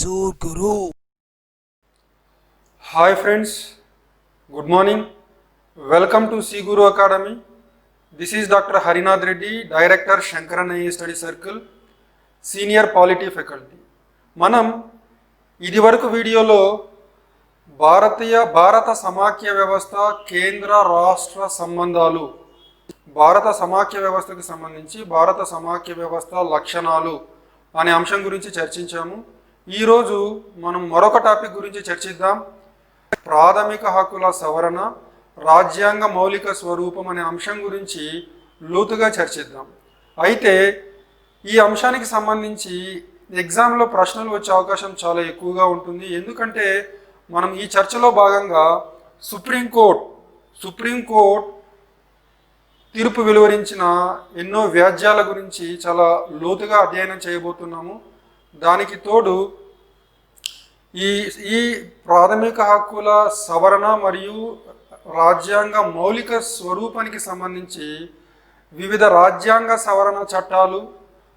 Guru. Hi friends, good morning. Welcome to C Guru Academy. This is Dr. Harinath Reddy, Director Shankaran IAS Study Circle, Senior Polity Faculty. మనం ఇదివరకు వీడియోలో భారత సమాఖ్య వ్యవస్థ కేంద్ర రాష్ట్ర సంబంధాలు, భారత సమాఖ్య వ్యవస్థకు సంబంధించి భారత సమాఖ్య వ్యవస్థ లక్షణాలు అనే అంశం గురించి చర్చించాము. ఈరోజు మనం మరొక టాపిక్ గురించి చర్చిద్దాం. ప్రాథమిక హక్కుల సవరణ, రాజ్యాంగ మౌలిక స్వరూపం అనే అంశం గురించి లోతుగా చర్చిద్దాం. అయితే ఈ అంశానికి సంబంధించి ఎగ్జామ్లో ప్రశ్నలు వచ్చే అవకాశం చాలా ఎక్కువగా ఉంటుంది. ఎందుకంటే మనం ఈ చర్చలో భాగంగా సుప్రీంకోర్టు తీర్పు వెలువరించిన ఎన్నో వ్యాజ్యాల గురించి చాలా లోతుగా అధ్యయనం చేయబోతున్నాము. దానికి తోడు ఈ ప్రాథమిక హక్కుల సవరణ మరియు రాజ్యాంగ మౌలిక స్వరూపానికి సంబంధించి వివిధ రాజ్యాంగ సవరణ చట్టాలు,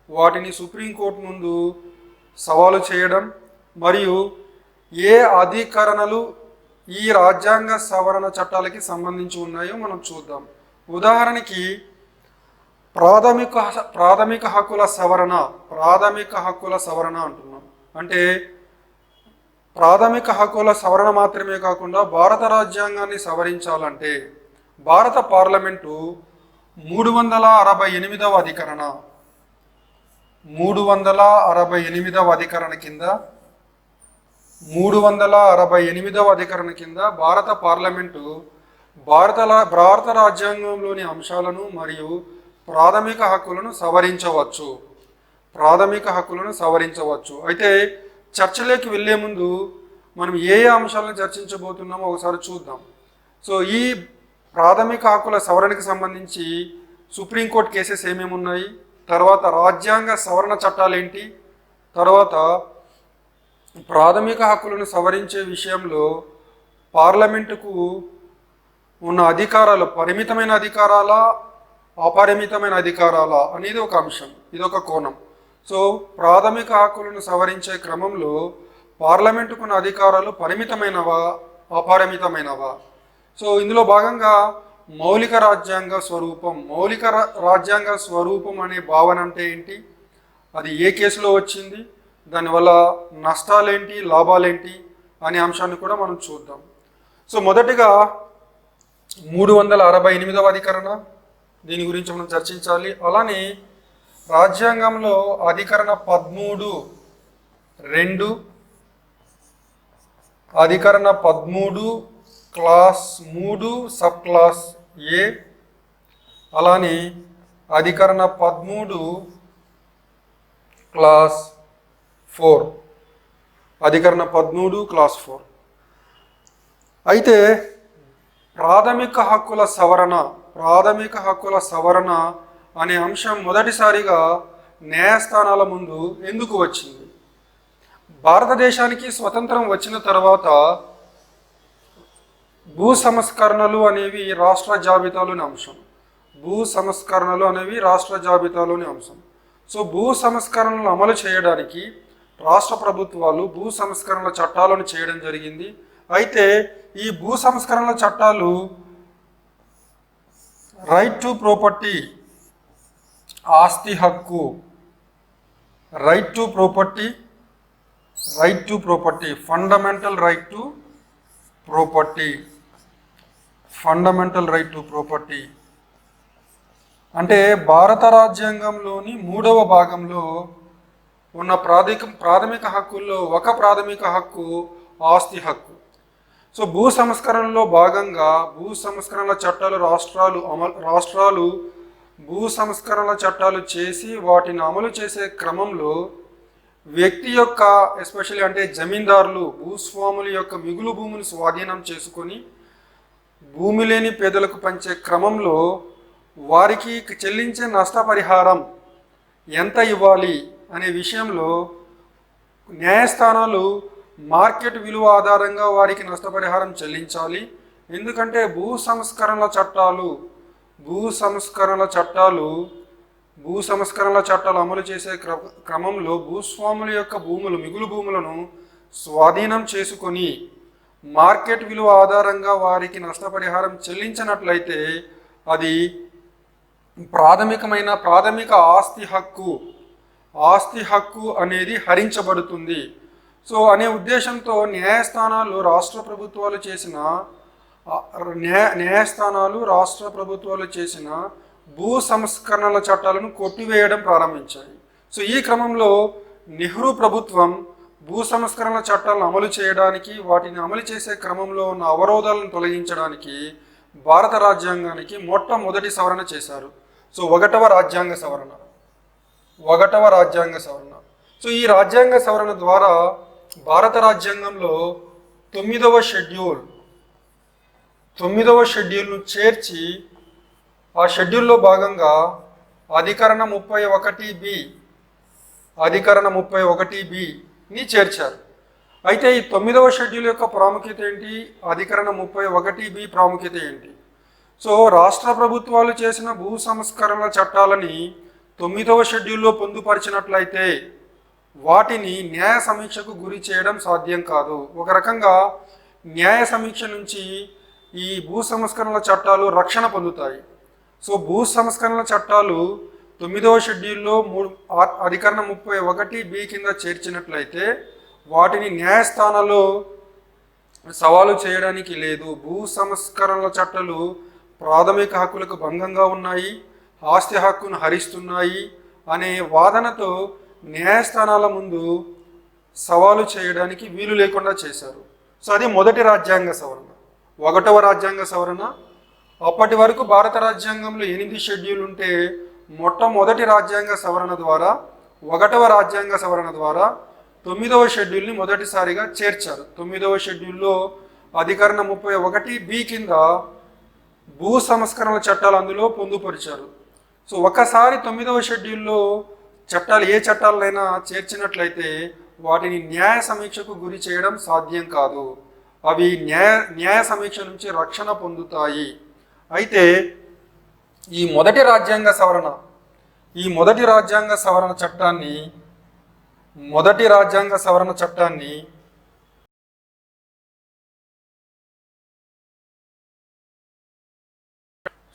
వాటిని సుప్రీంకోర్టు ముందు సవాలు చేయడం మరియు ఏ అధికరణలు ఈ రాజ్యాంగ సవరణ చట్టాలకి సంబంధించి ఉన్నాయో మనం చూద్దాం. ఉదాహరణకి ప్రాథమిక హక్కుల సవరణ అంటున్నాం. అంటే ప్రాథమిక హక్కుల సవరణ మాత్రమే కాకుండా భారత రాజ్యాంగాన్ని సవరించాలంటే భారత పార్లమెంటు 368వ అధికరణ కింద భారత పార్లమెంటు భారత రాజ్యాంగంలోని అంశాలను మరియు ప్రాథమిక హక్కులను సవరించవచ్చు. అయితే చర్చలోకి వెళ్ళే ముందు మనం ఏ అంశాలను చర్చించబోతున్నామో ఒకసారి చూద్దాం. సో ఈ ప్రాథమిక హక్కుల సవరణకి సంబంధించి సుప్రీంకోర్టు కేసెస్ ఏమేమి ఉన్నాయి, తర్వాత రాజ్యాంగ సవరణ చట్టాలు ఏంటి, తర్వాత ప్రాథమిక హక్కులను సవరించే విషయంలో పార్లమెంటుకు ఉన్న అధికారాలు పరిమితమైన అధికారాలా, అపరిమితమైన అధికారాలా అనేది ఒక అంశం. ఇదొక కోణం. సో ప్రాథమిక హక్కులను సవరించే క్రమంలో పార్లమెంటుకు ఉన్న అధికారాలు పరిమితమైనవా, అపరిమితమైనవా? సో ఇందులో భాగంగా మౌలిక రాజ్యాంగ స్వరూపం అనే భావన అంటే ఏంటి, అది ఏ కేసులో వచ్చింది, దానివల్ల నష్టాలేంటి, లాభాలేంటి అనే అంశాన్ని కూడా మనం చూద్దాం. సో మొదటిగా 368వ అధికరణ, దీని గురించి మనం చర్చించాలి. అలానే రాజ్యాంగంలో అధికరణ 13(2), అధికరణ 13 క్లాస్ 3 సబ్ క్లాస్ ఏ, అలానే అధికరణ 13 క్లాస్ 4, అధికరణ 13 క్లాస్ 4. అయితే ప్రాథమిక హక్కుల సవరణ అనే అంశం మొదటిసారిగా న్యాయస్థానాల ముందు ఎందుకు వచ్చింది? భారతదేశానికి స్వతంత్రం వచ్చిన తర్వాత భూ సంస్కరణలు అనేవి రాష్ట్ర జాబితాలోని అంశం. సో భూ సంస్కరణలు అమలు చేయడానికి రాష్ట్ర ప్రభుత్వాలు భూ సంస్కరణల చట్టాలను చేయడం జరిగింది. అయితే ఈ భూ సంస్కరణల చట్టాలు రైట్ టు ప్రాపర్టీ, ఆస్తి హక్కు, right to property, fundamental right to property అంటే భారత రాజ్యాంగంలోని 3వ భాగంలో ఉన్న ప్రాథమిక హక్కుల్లో ఒక ప్రాథమిక హక్కు ఆస్తి హక్కు. సో భూ సంస్కరణలో భాగంగా భూ సంస్కరణల చట్టాలు రాష్ట్రాలు భూ సంస్కరణల చట్టాలు చేసి వాటిని అమలు చేసే క్రమంలో వ్యక్తి యొక్క ఎస్పెషల్లీ అంటే జమీందారులు, భూస్వాముల యొక్క మిగులు భూమిని స్వాధీనం చేసుకొని భూమి లేని పేదలకు పంచే క్రమంలో వారికి చెల్లించే నష్టపరిహారం ఎంత ఇవ్వాలి అనే విషయంలో న్యాయస్థానాలు మార్కెట్ విలువ ఆధారంగా వారికి నష్టపరిహారం చెల్లించాలి. ఎందుకంటే భూ సంస్కరణల చట్టాలు భూ సంస్కరణల చట్టాలు అమలు చేసే క్రమంలో భూస్వాముల యొక్క భూములు మిగులు భూములను స్వాధీనం చేసుకొని మార్కెట్ విలువ ఆధారంగా వారికి నష్టపరిహారం చెల్లించినట్లయితే అది ప్రాథమిక ఆస్తి హక్కు అనేది హరించబడుతుంది. సో అనే ఉద్దేశంతో రాష్ట్ర ప్రభుత్వాలు చేసిన భూ సంస్కరణల చట్టాలను కొట్టివేయడం ప్రారంభించాయి. సో ఈ క్రమంలో నెహ్రూ ప్రభుత్వం భూ సంస్కరణల చట్టాలను అమలు చేయడానికి, వాటిని అమలు చేసే క్రమంలో ఉన్న అవరోధాలను తొలగించడానికి భారత రాజ్యాంగానికి మొట్టమొదటి సవరణ చేశారు. సో ఒకటవ రాజ్యాంగ సవరణ. సో ఈ రాజ్యాంగ సవరణ ద్వారా భారత రాజ్యాంగంలో 9వ షెడ్యూల్ను చేర్చి ఆ షెడ్యూల్లో భాగంగా అధికరణ 31బిని చేర్చారు. అయితే ఈ 9వ షెడ్యూల్ యొక్క ప్రాముఖ్యత ఏంటి, అధికరణ 31బి ప్రాముఖ్యత ఏంటి? సో రాష్ట్ర ప్రభుత్వాలు చేసిన భూ సంస్కరణల చట్టాలని 9వ షెడ్యూల్లో పొందుపరిచినట్లయితే వాటిని న్యాయ సమీక్షకు గురి చేయడం సాధ్యం కాదు. ఒక రకంగా న్యాయ సమీక్ష నుంచి ఈ భూ సంస్కరణల చట్టాలు రక్షణ పొందుతాయి. సో భూ సంస్కరణల చట్టాలు 9వ షెడ్యూల్లో అధికరణ 31బి కింద చేర్చినట్లయితే వాటిని న్యాయస్థానాల్లో సవాలు చేయడానికి లేదు. భూ సంస్కరణల చట్టాలు ప్రాథమిక హక్కులకు భంగంగా ఉన్నాయి, ఆస్తి హక్కును హరిస్తున్నాయి అనే వాదనతో న్యాయస్థానాల ముందు సవాలు చేయడానికి వీలు లేకుండా చేశారు. సో అది మొదటి రాజ్యాంగ సవరణ. 1వ రాజ్యాంగ సవరణ. అప్పటి వరకు భారత రాజ్యాంగంలో 8 షెడ్యూల్ ఉంటే మొట్టమొదటి రాజ్యాంగ సవరణ ద్వారా 1వ రాజ్యాంగ సవరణ ద్వారా 9వ షెడ్యూల్ని మొదటిసారిగా చేర్చారు. 9వ షెడ్యూల్లో అధికరణ 31బి కింద భూ సంస్కరణల చట్టాలు అందులో పొందుపరిచారు. సో ఒకసారి 9వ షెడ్యూల్లో ఏ చట్టాలైనా చేర్చినట్లయితే వాటిని న్యాయ సమీక్షకు గురి చేయడం సాధ్యం కాదు. అవి న్యాయ సమీక్ష నుంచి రక్షణ పొందుతాయి. అయితే ఈ మొదటి రాజ్యాంగ సవరణ చట్టాన్ని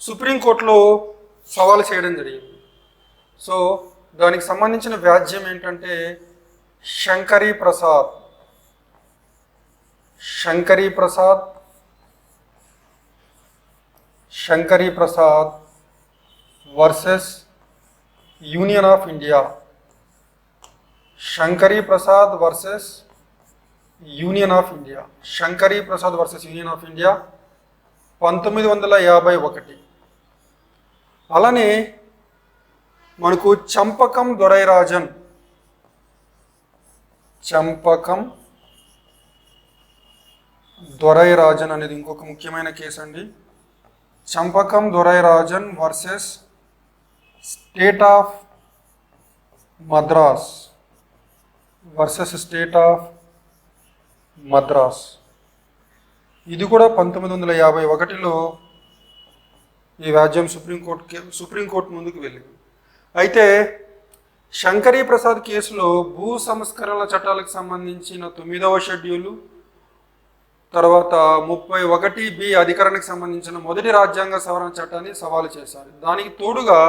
సుప్రీంకోర్టులో సవాలు చేయడం జరిగింది. సో దానికి సంబంధించిన వ్యాజ్యం ఏంటంటే Shankari Prasad versus union of India. Shankari Prasad versus union of India 1951. అలానే మనకు చంపకం దొరైరాజన్ అనేది ఇంకొక ముఖ్యమైన కేసు అండి. Champakam Dorairajan versus state of Madras. ఇది కూడా 1951లో ఈ వ్యాజ్యం సుప్రీంకోర్టు ముందుకు వెళ్ళింది. అయితే శంకరీ ప్రసాద్ కేసులో భూ సంస్కరణల చట్టాలకు సంబంధించిన 9వ షెడ్యూలు, తర్వాత 31బి అధికరణకు సంబంధించిన మొదటి రాజ్యాంగ సవరణ చట్టాన్ని సవాలు చేశారు. దానికి తోడుగా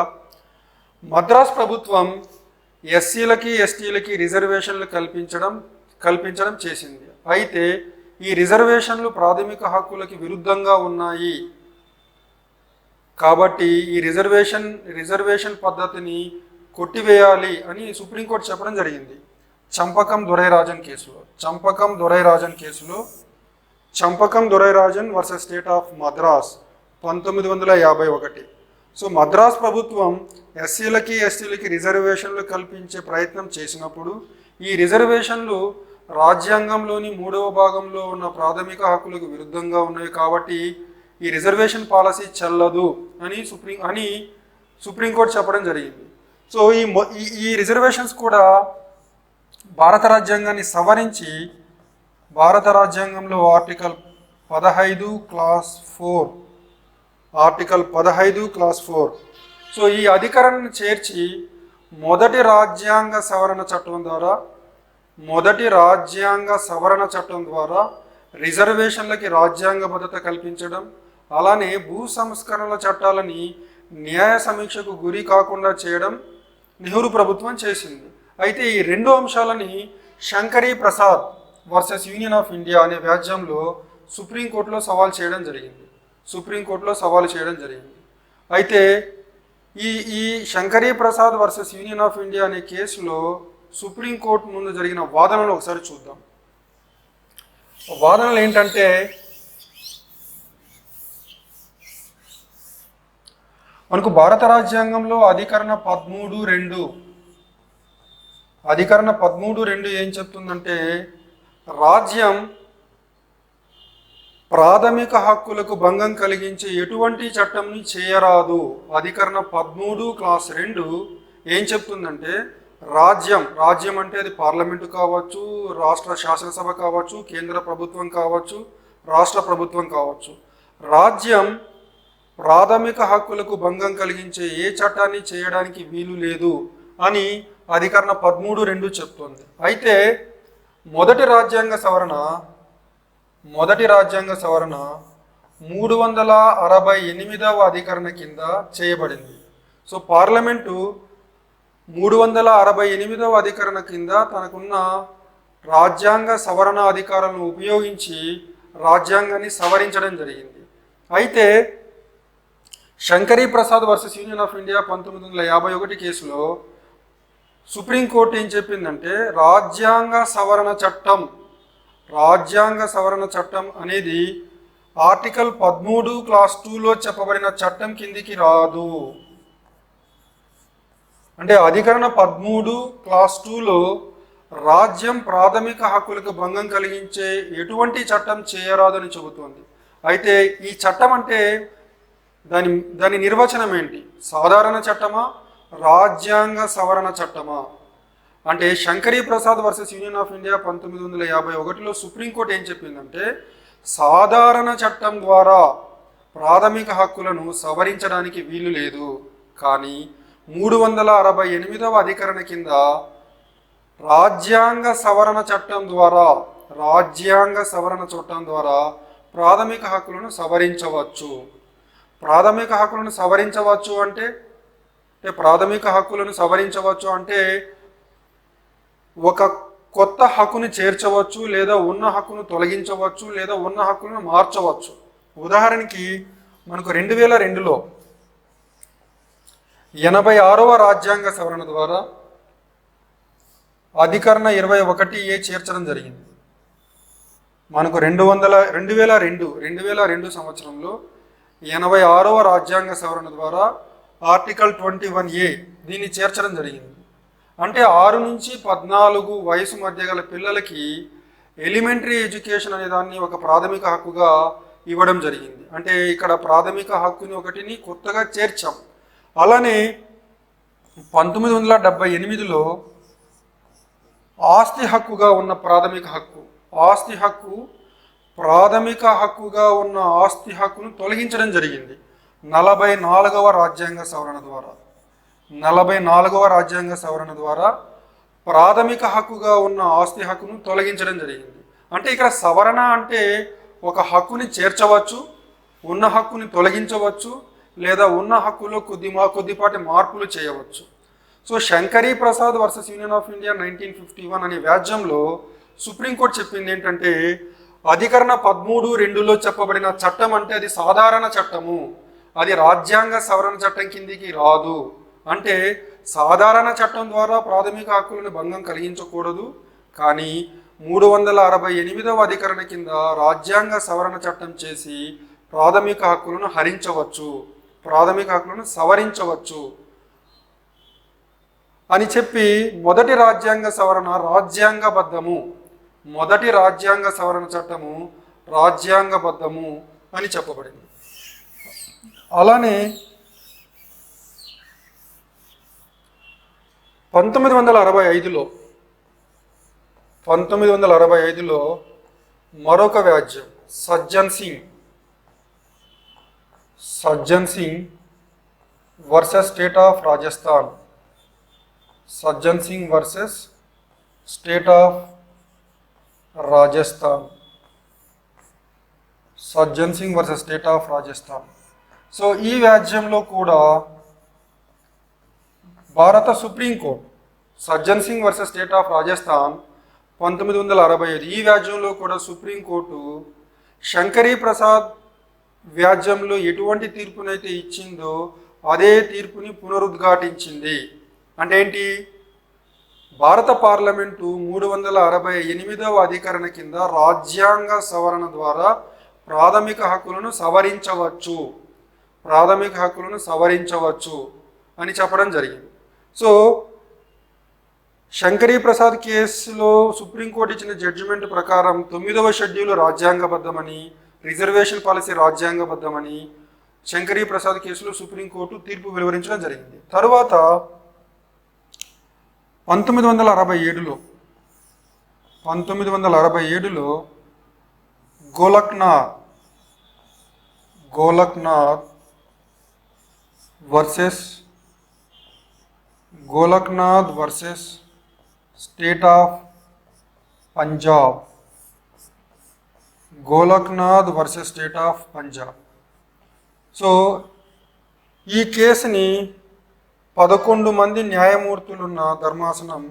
మద్రాస్ ప్రభుత్వం ఎస్సీలకి ఎస్టీలకి రిజర్వేషన్లు కల్పించడం చేసింది. అయితే ఈ రిజర్వేషన్లు ప్రాథమిక హక్కులకి విరుద్ధంగా ఉన్నాయి కాబట్టి ఈ రిజర్వేషన్ పద్ధతిని కొట్టివేయాలి అని సుప్రీంకోర్టు చెప్పడం జరిగింది. Champakam Dorairajan versus state of Madras 1951. So Madras ప్రభుత్వం ఎస్సీలకి ఎస్టీలకి రిజర్వేషన్లు కల్పించే ప్రయత్నం చేసినప్పుడు ఈ రిజర్వేషన్లు రాజ్యాంగంలోని 3వ భాగంలో ఉన్న ప్రాథమిక హక్కులకు విరుద్ధంగా ఉన్నాయి కాబట్టి ఈ రిజర్వేషన్ పాలసీ చెల్లదు అని సుప్రీంకోర్టు చెప్పడం జరిగింది. సో ఈ రిజర్వేషన్స్ కూడా భారత రాజ్యాంగాన్ని సవరించి భారత రాజ్యాంగంలో ఆర్టికల్ 15 క్లాస్ 4 సో ఈ అధికరణను చేర్చి మొదటి రాజ్యాంగ సవరణ చట్టం ద్వారా రిజర్వేషన్లకి రాజ్యాంగబద్ధత కల్పించడం, అలానే భూ సంస్కరణల చట్టాలని న్యాయ సమీక్షకు గురి కాకుండా చేయడం నెహ్రూ ప్రభుత్వం చేసింది. అయితే ఈ రెండు అంశాలని Shankari Prasad versus union of India అనే వ్యాజ్యంలో సుప్రీంకోర్టులో సవాల్ చేయడం జరిగింది. అయితే ఈ Shankari Prasad versus union of India అనే కేసులో సుప్రీంకోర్టు ముందు జరిగిన వాదనలు ఒకసారి చూద్దాం. వాదనలు ఏంటంటే, మనకు భారత రాజ్యాంగంలో అధికరణ 13(2) ఏం చెప్తుందంటే, రాజ్యం ప్రాథమిక హక్కులకు భంగం కలిగించే ఎటువంటి చట్టంని చేయరాదు. అధికరణ 13 క్లాస్ 2 ఏం చెప్తుందంటే, రాజ్యం అంటే అది పార్లమెంటు కావచ్చు, రాష్ట్ర శాసనసభ కావచ్చు, కేంద్ర ప్రభుత్వం కావచ్చు, రాష్ట్ర ప్రభుత్వం కావచ్చు, రాజ్యం ప్రాథమిక హక్కులకు భంగం కలిగించే ఏ చట్టాన్ని చేయడానికి వీలు లేదు అని అధికరణ 13(2) చెప్తుంది. అయితే మొదటి రాజ్యాంగ సవరణ 368వ అధికరణ కింద చేయబడింది. సో పార్లమెంటు 368వ అధికరణ కింద తనకున్న రాజ్యాంగ సవరణ అధికారాలను ఉపయోగించి రాజ్యాంగాన్ని సవరించడం జరిగింది. అయితే Shankari Prasad versus union of India 1951 కేసులో సుప్రీంకోర్టు ఏం చెప్పిందంటే, రాజ్యాంగ సవరణ చట్టం అనేది ఆర్టికల్ 13 క్లాస్ 2లో చెప్పబడిన చట్టం కిందికి రాదు. అంటే అధికరణ 13 క్లాస్ 2లో రాజ్యం ప్రాథమిక హక్కులకు భంగం కలిగించే ఎటువంటి చట్టం చేయరాదని చెబుతోంది. అయితే ఈ చట్టం అంటే దాని నిర్వచనం ఏంటి? సాధారణ చట్టమా, రాజ్యాంగ సవరణ చట్టమా? అంటే Shankari Prasad versus union of India 1951లో సుప్రీంకోర్టు ఏం చెప్పిందంటే, సాధారణ చట్టం ద్వారా ప్రాథమిక హక్కులను సవరించడానికి వీలు లేదు, కానీ 368వ అధికరణ కింద రాజ్యాంగ సవరణ చట్టం ద్వారా ప్రాథమిక హక్కులను సవరించవచ్చు. ప్రాథమిక హక్కులను సవరించవచ్చు అంటే ఒక కొత్త హక్కుని చేర్చవచ్చు, లేదా ఉన్న హక్కును తొలగించవచ్చు, లేదా ఉన్న హక్కులను మార్చవచ్చు. ఉదాహరణకి మనకు 2002లో 86వ రాజ్యాంగ సవరణ ద్వారా అధికరణ 21A చేర్చడం జరిగింది. మనకు 2002 సంవత్సరంలో 86వ రాజ్యాంగ సవరణ ద్వారా ఆర్టికల్ 21A దీన్ని చేర్చడం జరిగింది. అంటే 6 నుంచి 14 వయసు మధ్య గల పిల్లలకి ఎలిమెంటరీ ఎడ్యుకేషన్ అనే దాన్ని ఒక ప్రాథమిక హక్కుగా ఇవ్వడం జరిగింది. అంటే ఇక్కడ ప్రాథమిక హక్కుని ఒకటిని కొత్తగా చేర్చాం. అలానే 1978లో ఆస్తి హక్కుగా ఉన్న ప్రాథమిక హక్కును తొలగించడం జరిగింది 44వ రాజ్యాంగ సవరణ ద్వారా ప్రాథమిక హక్కుగా ఉన్న ఆస్తి హక్కును తొలగించడం జరిగింది. అంటే ఇక్కడ సవరణ అంటే ఒక హక్కుని చేర్చవచ్చు, ఉన్న హక్కుని తొలగించవచ్చు, లేదా ఉన్న హక్కులో కొద్దిపాటి మార్పులు చేయవచ్చు. So Shankari Prasad versus union of India 1951 అనే వ్యాజ్యంలో సుప్రీంకోర్టు చెప్పింది ఏంటంటే, అధికరణ 13(2)లో చెప్పబడిన చట్టం అంటే అది సాధారణ చట్టము, అది రాజ్యాంగ సవరణ చట్టం కిందికి రాదు. అంటే సాధారణ చట్టం ద్వారా ప్రాథమిక హక్కులను భంగం కలిగించకూడదు, కానీ 368వ అధికరణ కింద రాజ్యాంగ సవరణ చట్టం చేసి ప్రాథమిక హక్కులను సవరించవచ్చు అని చెప్పి మొదటి రాజ్యాంగ సవరణ చట్టము రాజ్యాంగబద్ధము అని చెప్పబడింది. అలానే 1965లో మరొక వ్యాజ్యం Sajjan Singh versus state of Rajasthan. Sajjan Singh versus state of Rajasthan. Sajjan Singh versus state of Rajasthan. So ఈ వ్యాజ్యంలో కూడా భారత supreme court Sajjan Singh versus state of Rajasthan 1965. ఈ వ్యాజ్యంలో కూడా సుప్రీంకోర్టు శంకరీ ప్రసాద్ వ్యాజ్యంలో ఎటువంటి తీర్పునైతే ఇచ్చిందో అదే తీర్పుని పునరుద్ఘాటించింది. అంటే ఏంటి? భారత పార్లమెంటు 368వ అధికరణ కింద రాజ్యాంగ సవరణ ద్వారా ప్రాథమిక హక్కులను సవరించవచ్చు అని చెప్పడం జరిగింది. సో శంకరీ ప్రసాద్ కేసులో సుప్రీంకోర్టు ఇచ్చిన జడ్జిమెంట్ ప్రకారం 9వ షెడ్యూల్ రాజ్యాంగబద్ధమని, రిజర్వేషన్ పాలసీ రాజ్యాంగబద్ధమని శంకరీ ప్రసాద్ కేసులో సుప్రీంకోర్టు తీర్పు వెలువరించడం జరిగింది. తరువాత 1967లో Golaknath versus state of Punjab. So ఈ కేసుని 11 మంది న్యాయమూర్తులున్న ధర్మాసనం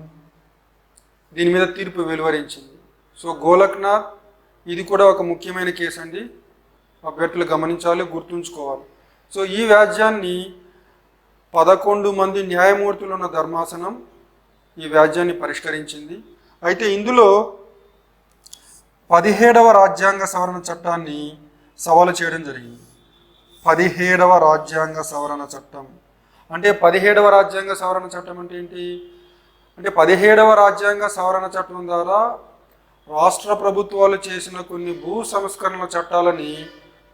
దీని మీద తీర్పు వెలువరించింది. సో గోలక్నాథ్ ఇది కూడా ఒక ముఖ్యమైన కేసు అండి, అభ్యర్థులు గమనించాలి, గుర్తుంచుకోవాలి. సో ఈ వ్యాజ్యాన్ని 11 మంది న్యాయమూర్తులున్న ధర్మాసనం ఈ వ్యాజ్యాన్ని పరిష్కరించింది. అయితే ఇందులో 17వ రాజ్యాంగ సవరణ చట్టాన్ని సవాలు చేయడం జరిగింది. 17వ రాజ్యాంగ సవరణ చట్టం అంటే 17వ రాజ్యాంగ సవరణ చట్టం అంటే ఏంటి? అంటే 17వ రాజ్యాంగ సవరణ చట్టం ద్వారా రాష్ట్ర ప్రభుత్వాలు చేసిన కొన్ని భూ సంస్కరణల చట్టాలని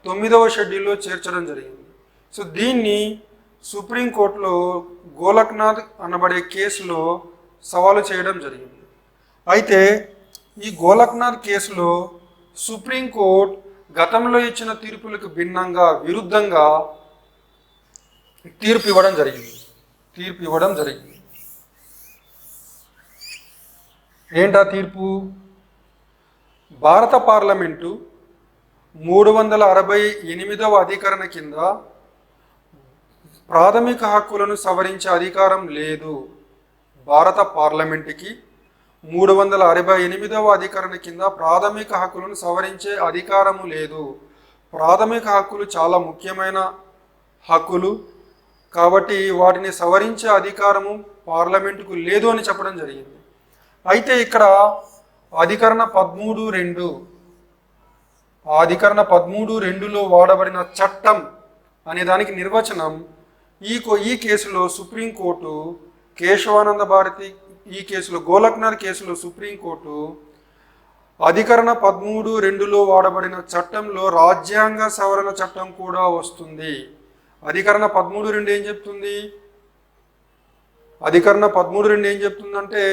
9వ షెడ్యూల్లో చేర్చడం జరిగింది. సో దీన్ని సుప్రీంకోర్టులో గోలక్నాథ్ అనబడే కేసులో సవాలు చేయడం జరిగింది. అయితే ఈ గోలక్నాథ్ కేసులో సుప్రీంకోర్టు గతంలో ఇచ్చిన తీర్పులకు భిన్నంగా, విరుద్ధంగా తీర్పు ఇవ్వడం జరిగింది. ఏంటా తీర్పు? భారత పార్లమెంటు 368వ అధికరణ కింద ప్రాథమిక హక్కులను సవరించే అధికారం లేదు. భారత పార్లమెంటుకి 368వ అధికరణ కింద ప్రాథమిక హక్కులను సవరించే అధికారము లేదు. ప్రాథమిక హక్కులు చాలా ముఖ్యమైన హక్కులు కాబట్టి వాటిని సవరించే అధికారము పార్లమెంటుకు లేదు అని చెప్పడం జరిగింది. అయితే ఇక్కడ అధికరణ 13(2)లో వాడబడిన చట్టం అనే దానికి నిర్వచనం ఈ కేసులో సుప్రీంకోర్టు కేశవానంద భారతి ఈ కేసులో గోలక్నాథ్ కేసులో సుప్రీంకోర్టు అధికరణ 13(2)లో వాడబడిన చట్టంలో రాజ్యాంగ సవరణ చట్టం కూడా వస్తుంది. అధికరణ 13(2) ఏం చెప్తుంది? అధికరణ 13(2) ఏం చెప్తుందంటే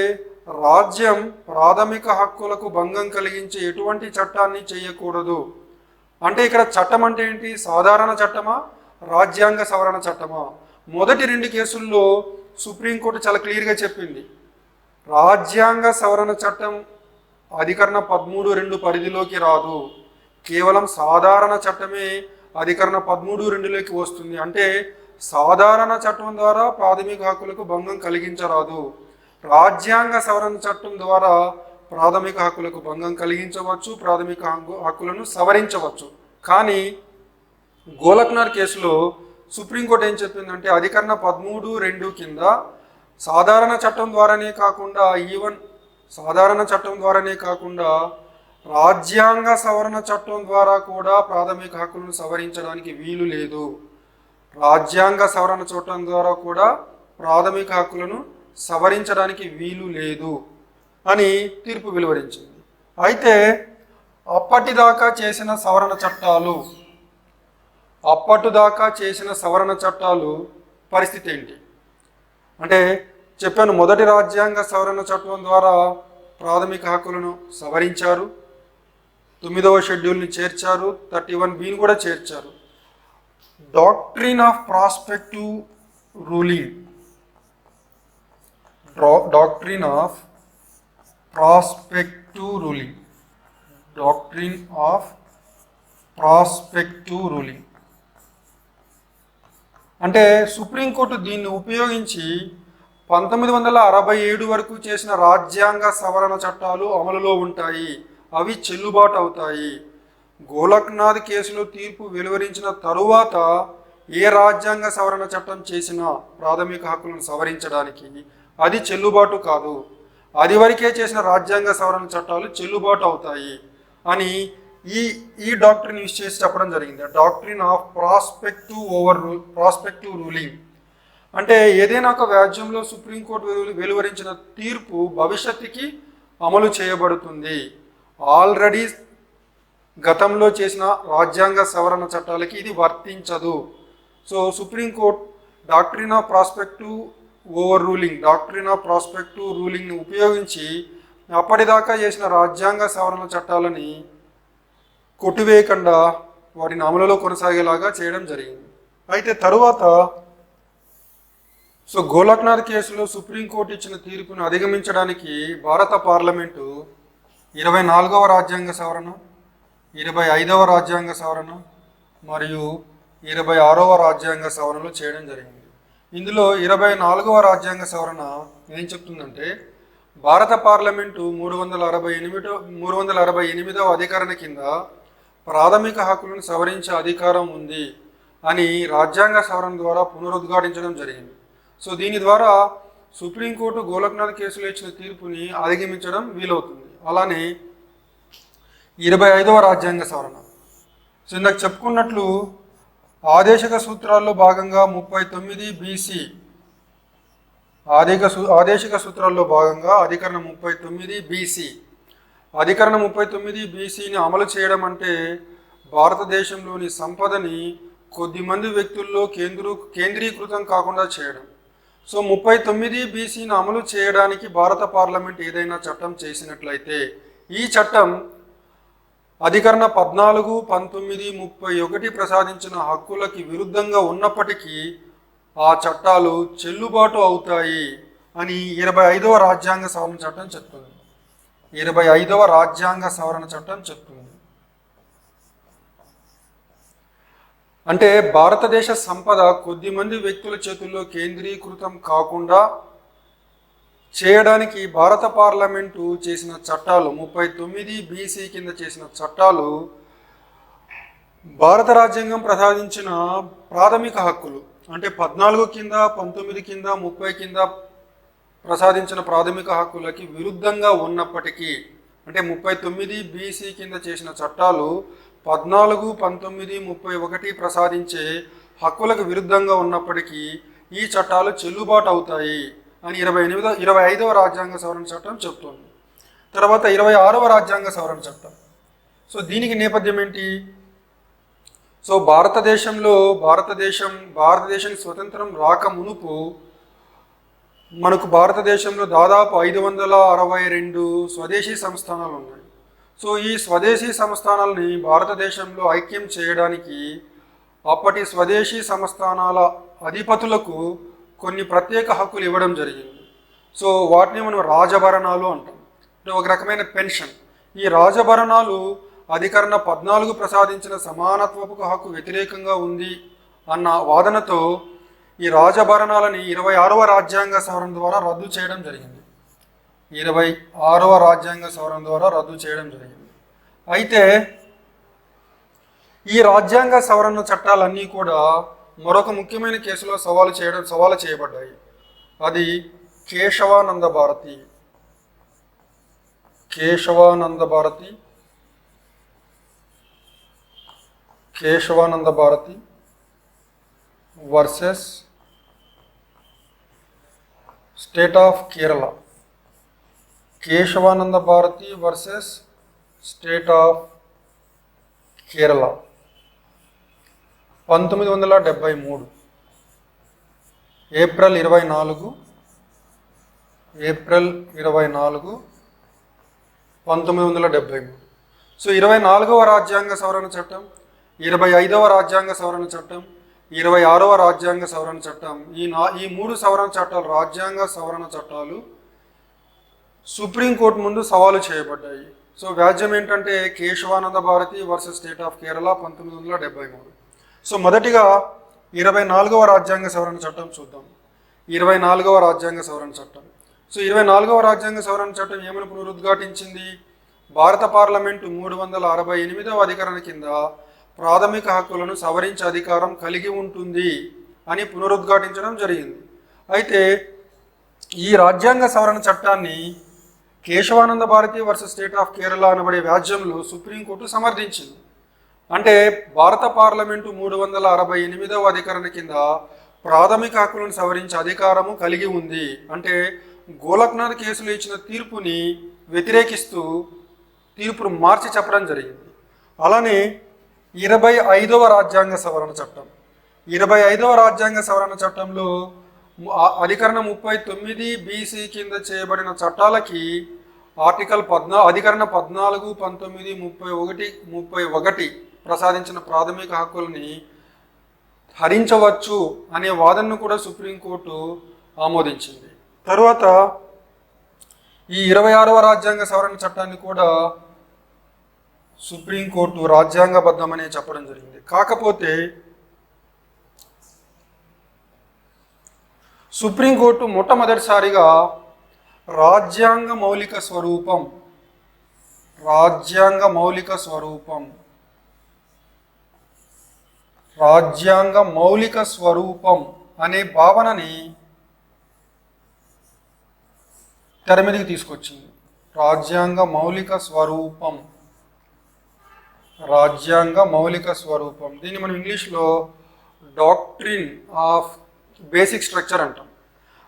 రాజ్యం ప్రాథమిక హక్కులకు భంగం కలిగించే ఎటువంటి చట్టాన్ని చేయకూడదు. అంటే ఇక్కడ చట్టం అంటే ఏంటి? సాధారణ చట్టమా, రాజ్యాంగ సవరణ చట్టమా? మొదటి 2 కేసుల్లో సుప్రీంకోర్టు చాలా క్లియర్గా చెప్పింది, రాజ్యాంగ సవరణ చట్టం అధికరణ 13(2) పరిధిలోకి రాదు, కేవలం సాధారణ చట్టమే అధికరణ 13(2)లోకి వస్తుంది. అంటే సాధారణ చట్టం ద్వారా ప్రాథమిక హక్కులకు భంగం కలిగించరాదు, రాజ్యాంగ సవరణ చట్టం ద్వారా ప్రాథమిక హక్కులకు భంగం కలిగించవచ్చు, ప్రాథమిక హక్కులను సవరించవచ్చు. కానీ గోలక్నాథ్ కేసులో సుప్రీంకోర్టు ఏం చెప్పిందంటే అధికరణ 13(2) కింద సాధారణ చట్టం ద్వారానే కాకుండా రాజ్యాంగ సవరణ చట్టం ద్వారా కూడా ప్రాథమిక హక్కులను సవరించడానికి వీలు లేదు. రాజ్యాంగ సవరణ చట్టం ద్వారా కూడా ప్రాథమిక హక్కులను సవరించడానికి వీలు లేదు అని తీర్పు వెలువరించింది. అయితే అప్పటిదాకా చేసిన సవరణ చట్టాలు పరిస్థితి ఏంటి అంటే చెప్పాను, మొదటి రాజ్యాంగ సవరణ చట్టం ద్వారా ప్రాథమిక హక్కులను సవరించారు, 9వ షెడ్యూల్ని చేర్చారు, 31(b)ని కూడా చేర్చారు. Doctrine of prospective ruling, doctrine of prospective ruling, doctrine of prospective ruling. అంటే సుప్రీంకోర్టు దీన్ని ఉపయోగించి 1967 వరకు చేసిన రాజ్యాంగ సవరణ చట్టాలు అమలులో ఉంటాయి, అవి చెల్లుబాటు అవుతాయి. గోలక్నాథ్ కేసులో తీర్పు వెలువరించిన తరువాత ఏ రాజ్యాంగ సవరణ చట్టం చేసినా ప్రాథమిక హక్కులను సవరించడానికి అది చెల్లుబాటు కాదు, అది వరకే చేసిన రాజ్యాంగ సవరణ చట్టాలు చెల్లుబాటు అవుతాయి అని ఈ డాక్ట్రిన్ యూజ్ చేసి చెప్పడం జరిగింది. డాక్ట్రిన్ ఆఫ్ ప్రాస్పెక్టివ్ రూలింగ్ అంటే ఏదైనా ఒక వ్యాజ్యంలో సుప్రీంకోర్టు వెలువరించిన తీర్పు భవిష్యత్తుకి అమలు చేయబడుతుంది. ఆల్రెడీ గతంలో చేసిన రాజ్యాంగ సవరణ చట్టాలకి ఇది వర్తించదు. So supreme court doctrine of prospective రూలింగ్ని ఉపయోగించి అప్పటిదాకా చేసిన రాజ్యాంగ సవరణ చట్టాలని కొట్టివేయకుండా వాటిని అమలులో కొనసాగేలాగా చేయడం జరిగింది. అయితే తరువాత గోలక్నాథ్ కేసులో సుప్రీంకోర్టు ఇచ్చిన తీర్పును అధిగమించడానికి భారత పార్లమెంటు 24వ రాజ్యాంగ సవరణ, 25వ రాజ్యాంగ సవరణ మరియు 26వ రాజ్యాంగ సవరణలు చేయడం జరిగింది. ఇందులో 24వ రాజ్యాంగ సవరణ ఏం చెప్తుందంటే, భారత పార్లమెంటు 368వ అధికరణ కింద ప్రాథమిక హక్కులను సవరించే అధికారం ఉంది అని రాజ్యాంగ సవరణ ద్వారా పునరుద్ఘాటించడం జరిగింది. సో దీని ద్వారా సుప్రీంకోర్టు గోలక్నాథ్ కేసులో ఇచ్చిన తీర్పుని అధిగమించడం వీలవుతుంది. అలానే 25వ రాజ్యాంగ సవరణ, సో ఇందాక చెప్పుకున్నట్లు ఆదేశక సూత్రాల్లో భాగంగా 39 BC ఆదేశిక సూత్రాల్లో భాగంగా అధికరణ 39 BC అధికరణ 39 BCని అమలు చేయడం అంటే భారతదేశంలోని సంపదని కొద్దిమంది వ్యక్తుల్లో కేంద్రీకృతం కాకుండా చేయడం. సో 39 BCని అమలు చేయడానికి భారత పార్లమెంట్ ఏదైనా చట్టం చేసినట్లయితే ఈ చట్టం అధికరణ 14, 19, 31 ప్రసాదించిన హక్కులకి విరుద్ధంగా ఉన్నప్పటికీ ఆ చట్టాలు చెల్లుబాటు అవుతాయి అని 25వ రాజ్యాంగ సవరణ చట్టం చెప్తుంది. 25వ రాజ్యాంగ సవరణ చట్టం చెప్తుంది. అంటే భారతదేశ సంపద కొద్దిమంది వ్యక్తుల చేతుల్లో కేంద్రీకృతం కాకుండా చేయడానికి భారత పార్లమెంటు చేసిన చట్టాలు 39 BC కింద చేసిన చట్టాలు భారత రాజ్యాంగం ప్రసాదించిన ప్రాథమిక హక్కులు అంటే 14 కింద, 19 కింద, 30 కింద ప్రసాదించిన ప్రాథమిక హక్కులకి విరుద్ధంగా ఉన్నప్పటికీ, అంటే 39 BC కింద చేసిన చట్టాలు 14, 19, 31 ప్రసాదించే హక్కులకు విరుద్ధంగా ఉన్నప్పటికీ ఈ చట్టాలు చెల్లుబాటు అవుతాయి అని 25వ రాజ్యాంగ సవరణ చట్టం చెప్తుంది. తర్వాత 26వ రాజ్యాంగ సవరణ చట్టం. సో దీనికి నేపథ్యం ఏంటి? సో భారతదేశం స్వతంత్రం రాక మునుపు మనకు భారతదేశంలో దాదాపు 562 స్వదేశీ సంస్థానాలు ఉన్నాయి. సో ఈ స్వదేశీ సంస్థానాలని భారతదేశంలో ఐక్యం చేయడానికి అప్పటి స్వదేశీ సంస్థానాల అధిపతులకు కొన్ని ప్రత్యేక హక్కులు ఇవ్వడం జరిగింది. సో వాటిని మనం రాజభరణాలు అంటాం, అంటే ఒక రకమైన పెన్షన్. ఈ రాజభరణాలు అధికరణ 14 ప్రసాదించిన సమానత్వపు హక్కు వ్యతిరేకంగా ఉంది అన్న వాదనతో ఈ రాజభరణాలని 26వ రాజ్యాంగ సవరణ ద్వారా రద్దు చేయడం జరిగింది. 26వ రాజ్యాంగ సవరణ ద్వారా రద్దు చేయడం జరిగింది. అయితే ఈ రాజ్యాంగ సవరణ చట్టాలన్నీ కూడా మరొక ముఖ్యమైన కేసులో సవాలు చేయబడ్డాయి. అది Kesavananda Bharati versus state of Kerala. Kesavananda Bharati versus state of Kerala 1973 April 24 1973. So 24వ రాజ్యాంగ సవరణ చట్టం, 25వ రాజ్యాంగ సవరణ చట్టం, 26వ రాజ్యాంగ సవరణ చట్టం. ఈ మూడు సవరణ చట్టాలు, రాజ్యాంగ సవరణ చట్టాలు సుప్రీంకోర్టు ముందు సవాలు చేయబడ్డాయి. సో వ్యాజ్యం ఏంటంటే Kesavananda Bharati versus state of Kerala 1973. So మొదటిగా 24వ రాజ్యాంగ సవరణ చట్టం చూద్దాం. 24వ రాజ్యాంగ సవరణ చట్టం. సో 24వ రాజ్యాంగ సవరణ చట్టం ఏమని పునరుద్ఘాటించింది? భారత పార్లమెంటు 368వ అధికరణ కింద ప్రాథమిక హక్కులను సవరించే అధికారం కలిగి ఉంటుంది అని పునరుద్ఘాటించడం జరిగింది. అయితే ఈ రాజ్యాంగ సవరణ చట్టాన్ని Kesavananda Bharati versus state of Kerala అనబడే వ్యాజ్యంలో సుప్రీంకోర్టు సమర్థించింది. అంటే భారత పార్లమెంటు 368వ అధికరణ కింద ప్రాథమిక హక్కులను సవరించే అధికారము కలిగి ఉంది. అంటే గోలక్నాథ్ కేసులో ఇచ్చిన తీర్పుని వ్యతిరేకిస్తూ తీర్పును మార్చి చెప్పడం జరిగింది. అలానే 25వ రాజ్యాంగ సవరణ చట్టం. 25వ రాజ్యాంగ సవరణ చట్టంలో అధికరణ 39 BC కింద చేయబడిన చట్టాలకి అధికరణ 14, 19, 31 ప్రసాదించిన ప్రాథమిక హక్కుల్ని హరించవచ్చు అనే వాదనను కూడా సుప్రీంకోర్టు ఆమోదించింది. తరువాత ఈ 26వ రాజ్యాంగ సవరణ చట్టాన్ని కూడా సుప్రీంకోర్టు రాజ్యాంగబద్ధమనే చెప్పడం జరిగింది. కాకపోతే సుప్రీంకోర్టు మొట్టమొదటిసారిగా రాజ్యాంగ మౌలిక స్వరూపం అనే భావనని తెర మీదకి తీసుకొచ్చింది. రాజ్యాంగ మౌలిక స్వరూపం. దీన్ని మనం ఇంగ్లీష్లో డాక్ట్రిన్ ఆఫ్ బేసిక్ స్ట్రక్చర్ అంటాం.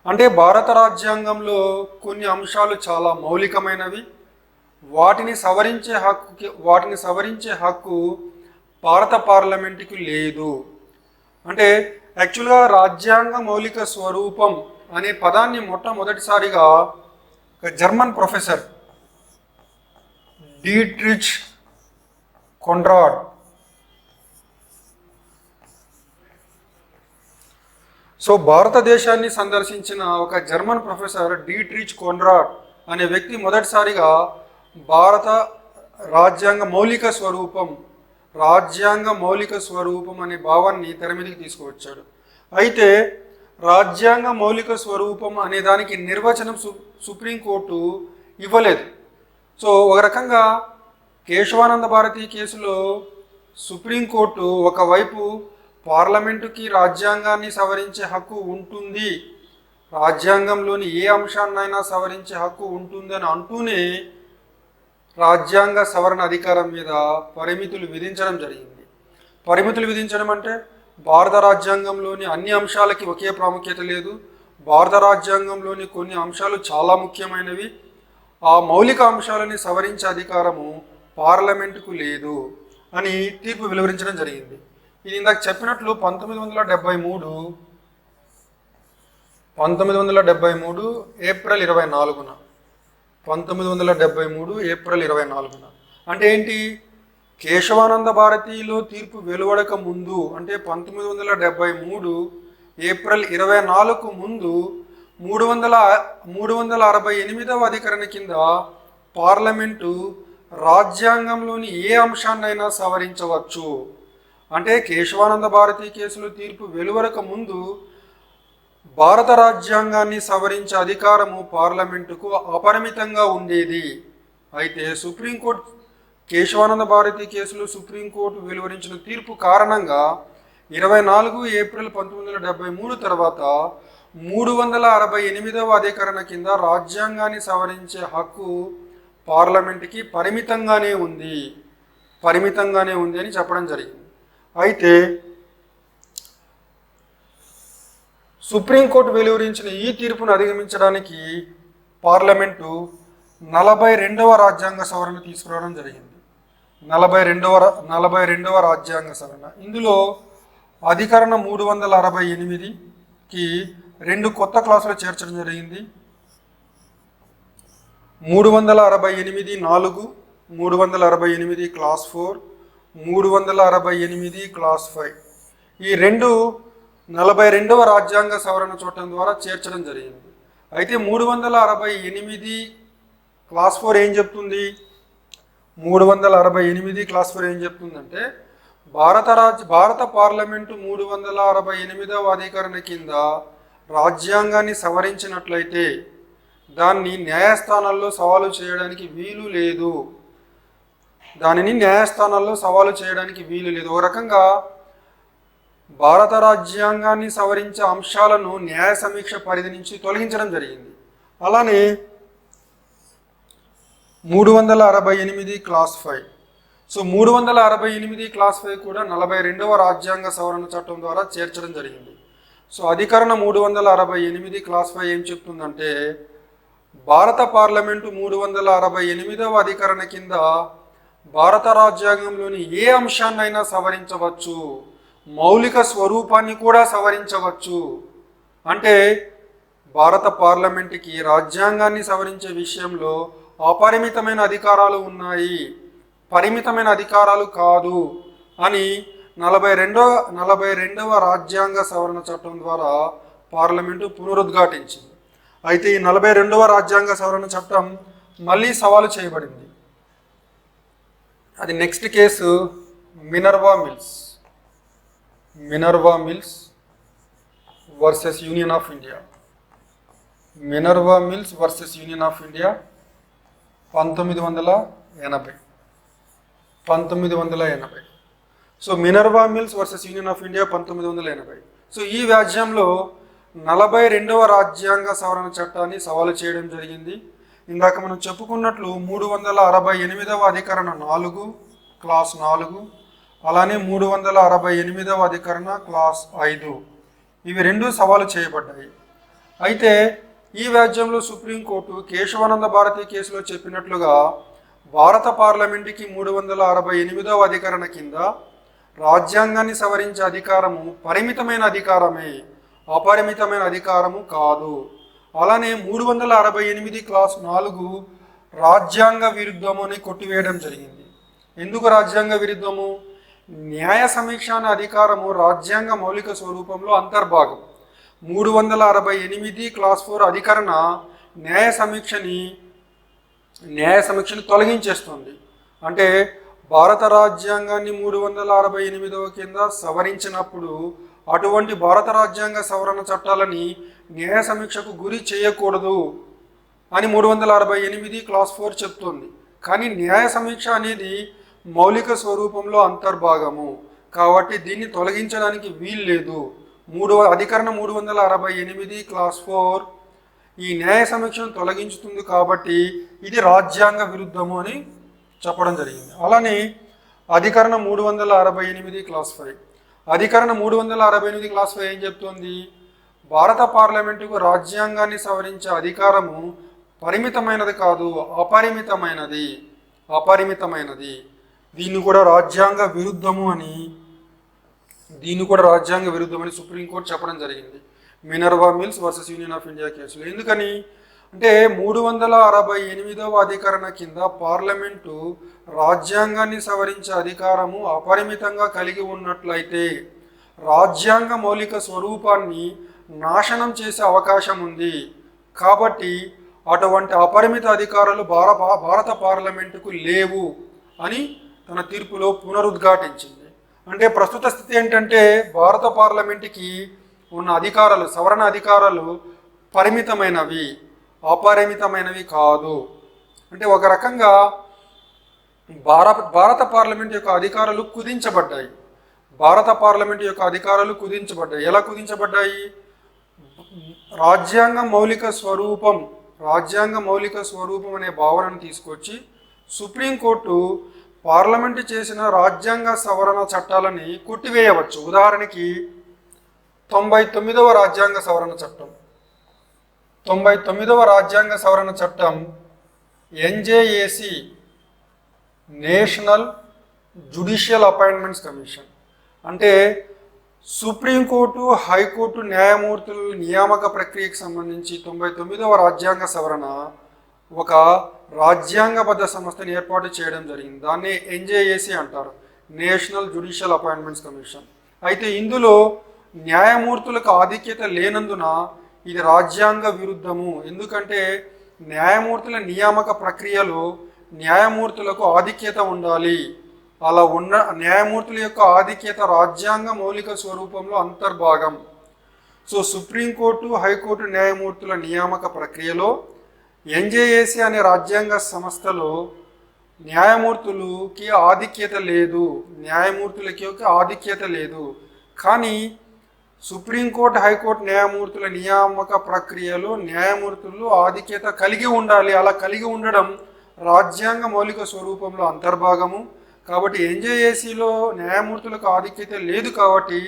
అంటే భారత రాజ్యాంగంలో కొన్ని అంశాలు చాలా మౌలికమైనవి, వాటిని సవరించే హక్కు భారత పార్లమెంటుకి లేదు. అంటే యాక్చువల్గా రాజ్యాంగ మౌలిక స్వరూపం అనే పదాన్ని మొట్టమొదటిసారిగా ఒక జర్మన్ ప్రొఫెసర్ డీట్రిచ్ కొండ్రాడ్ భారతదేశాన్ని సందర్శించిన ఒక జర్మన్ ప్రొఫెసర్ డీట్రిచ్ కొండ్రాడ్ అనే వ్యక్తి మొదటిసారిగా భారత రాజ్యాంగ మౌలిక స్వరూపం అనే భావాన్ని తెర మీదకి తీసుకువచ్చాడు. అయితే రాజ్యాంగ మౌలిక స్వరూపం అనే దానికి నిర్వచనం సుప్రీంకోర్టు ఇవ్వలేదు. సో ఒక రకంగా కేశవానంద భారతి కేసులో సుప్రీంకోర్టు ఒకవైపు పార్లమెంటుకి రాజ్యాంగాన్ని సవరించే హక్కు ఉంటుంది, రాజ్యాంగంలోని ఏ అంశాన్నైనా సవరించే హక్కు ఉంటుంది అని అంటూనే రాజ్యాంగ సవరణ అధికారం మీద పరిమితులు విధించడం జరిగింది. పరిమితులు విధించడం అంటే భారత రాజ్యాంగంలోని అన్ని అంశాలకి ఒకే ప్రాముఖ్యత లేదు, భారత రాజ్యాంగంలోని కొన్ని అంశాలు చాలా ముఖ్యమైనవి, ఆ మౌలిక అంశాలని సవరించే అధికారము పార్లమెంటుకు లేదు అని తీర్పు వెలువరించడం జరిగింది. ఇది ఇందాక చెప్పినట్లు 1973 ఏప్రిల్ 24న అంటే ఏంటి, కేశవానంద భారతిలో తీర్పు వెలువడక ముందు అంటే 1973 ఏప్రిల్ 24కు ముందు 368వ అధికరణ కింద పార్లమెంటు రాజ్యాంగంలోని ఏ అంశాన్నైనా సవరించవచ్చు. అంటే కేశవానంద భారతి కేసులో తీర్పు వెలువడక ముందు భారత రాజ్యాంగాన్ని సవరించే అధికారము పార్లమెంటుకు అపరిమితంగా ఉండేది. అయితే సుప్రీంకోర్టు కేశవానంద భారతి కేసులో సుప్రీంకోర్టు వెలువరించిన తీర్పు కారణంగా 24 ఏప్రిల్ 1973 తర్వాత 368వ అధికరణ కింద రాజ్యాంగాన్ని సవరించే హక్కు పార్లమెంటుకి పరిమితంగానే ఉంది అని చెప్పడం జరిగింది. అయితే సుప్రీంకోర్టు వెలువరించిన ఈ తీర్పును అధిగమించడానికి పార్లమెంటు 42వ రాజ్యాంగ సవరణ తీసుకురావడం జరిగింది. 42వ రాజ్యాంగ సవరణ. ఇందులో అధికరణ 368కి 2 కొత్త క్లాసులు చేర్చడం జరిగింది. 368(4), 368 క్లాస్ 4, 368 క్లాస్ 5. ఈ రెండు 42వ రాజ్యాంగ సవరణ చట్టం ద్వారా చేర్చడం జరిగింది. అయితే 368 క్లాస్ 4 ఏం చెప్తుంది? 368 క్లాస్ 4 ఏం చెప్తుందంటే భారత పార్లమెంటు 368వ అధికరణ కింద రాజ్యాంగాన్ని సవరించినట్లయితే దాన్ని న్యాయస్థానాల్లో సవాలు చేయడానికి వీలు లేదు. ఒక రకంగా భారత రాజ్యాంగాన్ని సవరించే అంశాలను న్యాయ సమీక్ష పరిధి నుంచి తొలగించడం జరిగింది. అలానే 368 క్లాస్ 5. సో 368 క్లాస్ 5 కూడా 42వ రాజ్యాంగ సవరణ చట్టం ద్వారా చేర్చడం జరిగింది. సో అధికరణ 368 క్లాస్ 5 ఏం చెప్తుందంటే భారత పార్లమెంటు 368వ అధికరణ కింద భారత రాజ్యాంగంలోని ఏ అంశాన్నైనా సవరించవచ్చు, మౌలిక స్వరూపాన్ని కూడా సవరించవచ్చు. అంటే భారత పార్లమెంటుకి రాజ్యాంగాన్ని సవరించే విషయంలో అపరిమితమైన అధికారాలు ఉన్నాయి, పరిమితమైన అధికారాలు కాదు అని 42వ రాజ్యాంగ సవరణ చట్టం ద్వారా పార్లమెంటు పునరుద్ఘాటించింది. అయితే ఈ 42వ రాజ్యాంగ సవరణ చట్టం మళ్ళీ సవాలు చేయబడింది. అది next case Minerva Mills versus union of India. 1980. So Minerva Mills versus union of India 1980. So ఈ వ్యాజ్యంలో 42వ రాజ్యాంగ సవరణ చట్టాన్ని సవాలు చేయడం జరిగింది. ఇందాక మనం చెప్పుకున్నట్లు 368వ అధికరణ 4 క్లాస్ 4, అలానే 368వ అధికరణ క్లాస్ 5 ఇవి రెండు సవాలు చేయబడ్డాయి. అయితే ఈ వ్యాజ్యంలో సుప్రీంకోర్టు కేశవానంద భారతి కేసులో చెప్పినట్లుగా భారత పార్లమెంటుకి 368వ అధికరణ కింద రాజ్యాంగాన్ని సవరించే అధికారము పరిమితమైన అధికారమే, అపరిమితమైన అధికారము కాదు. అలానే 368 క్లాస్ 4 రాజ్యాంగ విరుద్ధము అని కొట్టివేయడం జరిగింది. ఎందుకు రాజ్యాంగ విరుద్ధము? న్యాయ సమీక్ష అనే అధికారము రాజ్యాంగ మౌలిక స్వరూపంలో అంతర్భాగం. 368 క్లాస్ 4 అధికరణ న్యాయ సమీక్షని తొలగించేస్తుంది. అంటే భారత రాజ్యాంగాన్ని 368వ కింద సవరించినప్పుడు అటువంటి భారత రాజ్యాంగ సవరణ చట్టాలని న్యాయ సమీక్షకు గురి చేయకూడదు అని 368 క్లాస్ 4 చెప్తుంది. కానీ న్యాయ సమీక్ష అనేది మౌలిక స్వరూపంలో అంతర్భాగము కాబట్టి దీన్ని తొలగించడానికి వీలు లేదు. అధికరణ 368 క్లాస్ 4 ఈ న్యాయ సమీక్షను తొలగించుతుంది కాబట్టి ఇది రాజ్యాంగ విరుద్ధము అని చెప్పడం జరిగింది. అలానే అధికరణ 368 క్లాస్ 5. అధికరణ 368 క్లాస్ 5 ఏం చెప్తుంది? భారత పార్లమెంటుకు రాజ్యాంగాన్ని సవరించే అధికారము పరిమితమైనది కాదు, అపరిమితమైనది. దీన్ని కూడా రాజ్యాంగ విరుద్ధము అని సుప్రీంకోర్టు చెప్పడం జరిగింది Minerva Mills versus union of India కేసులో. ఎందుకని అంటే 368వ అధికరణ కింద పార్లమెంటు రాజ్యాంగాన్ని సవరించే అధికారము అపరిమితంగా కలిగి ఉన్నట్లయితే రాజ్యాంగ మౌలిక స్వరూపాన్ని నాశనం చేసే అవకాశం ఉంది. కాబట్టి అటువంటి అపరిమిత అధికారాలు భారత పార్లమెంటుకు లేవు అని తన తీర్పులో పునరుద్ఘాటించింది. అంటే ప్రస్తుత స్థితి ఏంటంటే భారత పార్లమెంటుకి ఉన్న అధికారాలు, సవరణ అధికారాలు పరిమితమైనవి, అపరిమితమైనవి కాదు. అంటే ఒక రకంగా భారత పార్లమెంట్ యొక్క అధికారాలు కుదించబడ్డాయి. ఎలా కుదించబడ్డాయి? రాజ్యాంగ మౌలిక స్వరూపం అనే భావనను తీసుకొచ్చి సుప్రీంకోర్టు పార్లమెంటు చేసిన రాజ్యాంగ సవరణ చట్టాలని కొట్టివేయవచ్చు. ఉదాహరణకి 99వ రాజ్యాంగ సవరణ చట్టం NJAC national judicial appointments commission అంటే సుప్రీంకోర్టు, హైకోర్టు న్యాయమూర్తుల నియామక ప్రక్రియకు సంబంధించి 99వ రాజ్యాంగ సవరణ ఒక రాజ్యాంగబద్ధ సంస్థని ఏర్పాటు చేయడం జరిగింది. దాన్ని ఎన్జేఏసి అంటారు, నేషనల్ జ్యుడిషియల్ అపాయింట్మెంట్స్ కమిషన్. అయితే ఇందులో న్యాయమూర్తులకు ఆధిక్యత లేనందున ఇది రాజ్యాంగ విరుద్ధము. ఎందుకంటే న్యాయమూర్తుల నియామక ప్రక్రియలో న్యాయమూర్తులకు ఆధిక్యత ఉండాలి. అలా ఉన్న న్యాయమూర్తుల యొక్క ఆధిక్యత రాజ్యాంగ మౌలిక స్వరూపంలో అంతర్భాగం. సో సుప్రీంకోర్టు, హైకోర్టు న్యాయమూర్తుల నియామక ప్రక్రియలో ఎన్జేఏసీ అనే రాజ్యాంగ సంస్థలో న్యాయమూర్తులకి ఆధిక్యత లేదు, న్యాయమూర్తులకి యొక్క ఆధిక్యత లేదు. కానీ సుప్రీంకోర్టు, హైకోర్టు న్యాయమూర్తుల నియామక ప్రక్రియలో న్యాయమూర్తులు ఆధిక్యత కలిగి ఉండాలి. అలా కలిగి ఉండడం రాజ్యాంగ మౌలిక స్వరూపంలో అంతర్భాగము. కాబట్టి ఎన్జేఏసీలో న్యాయమూర్తులకు ఆధిక్యత లేదు కాబట్టి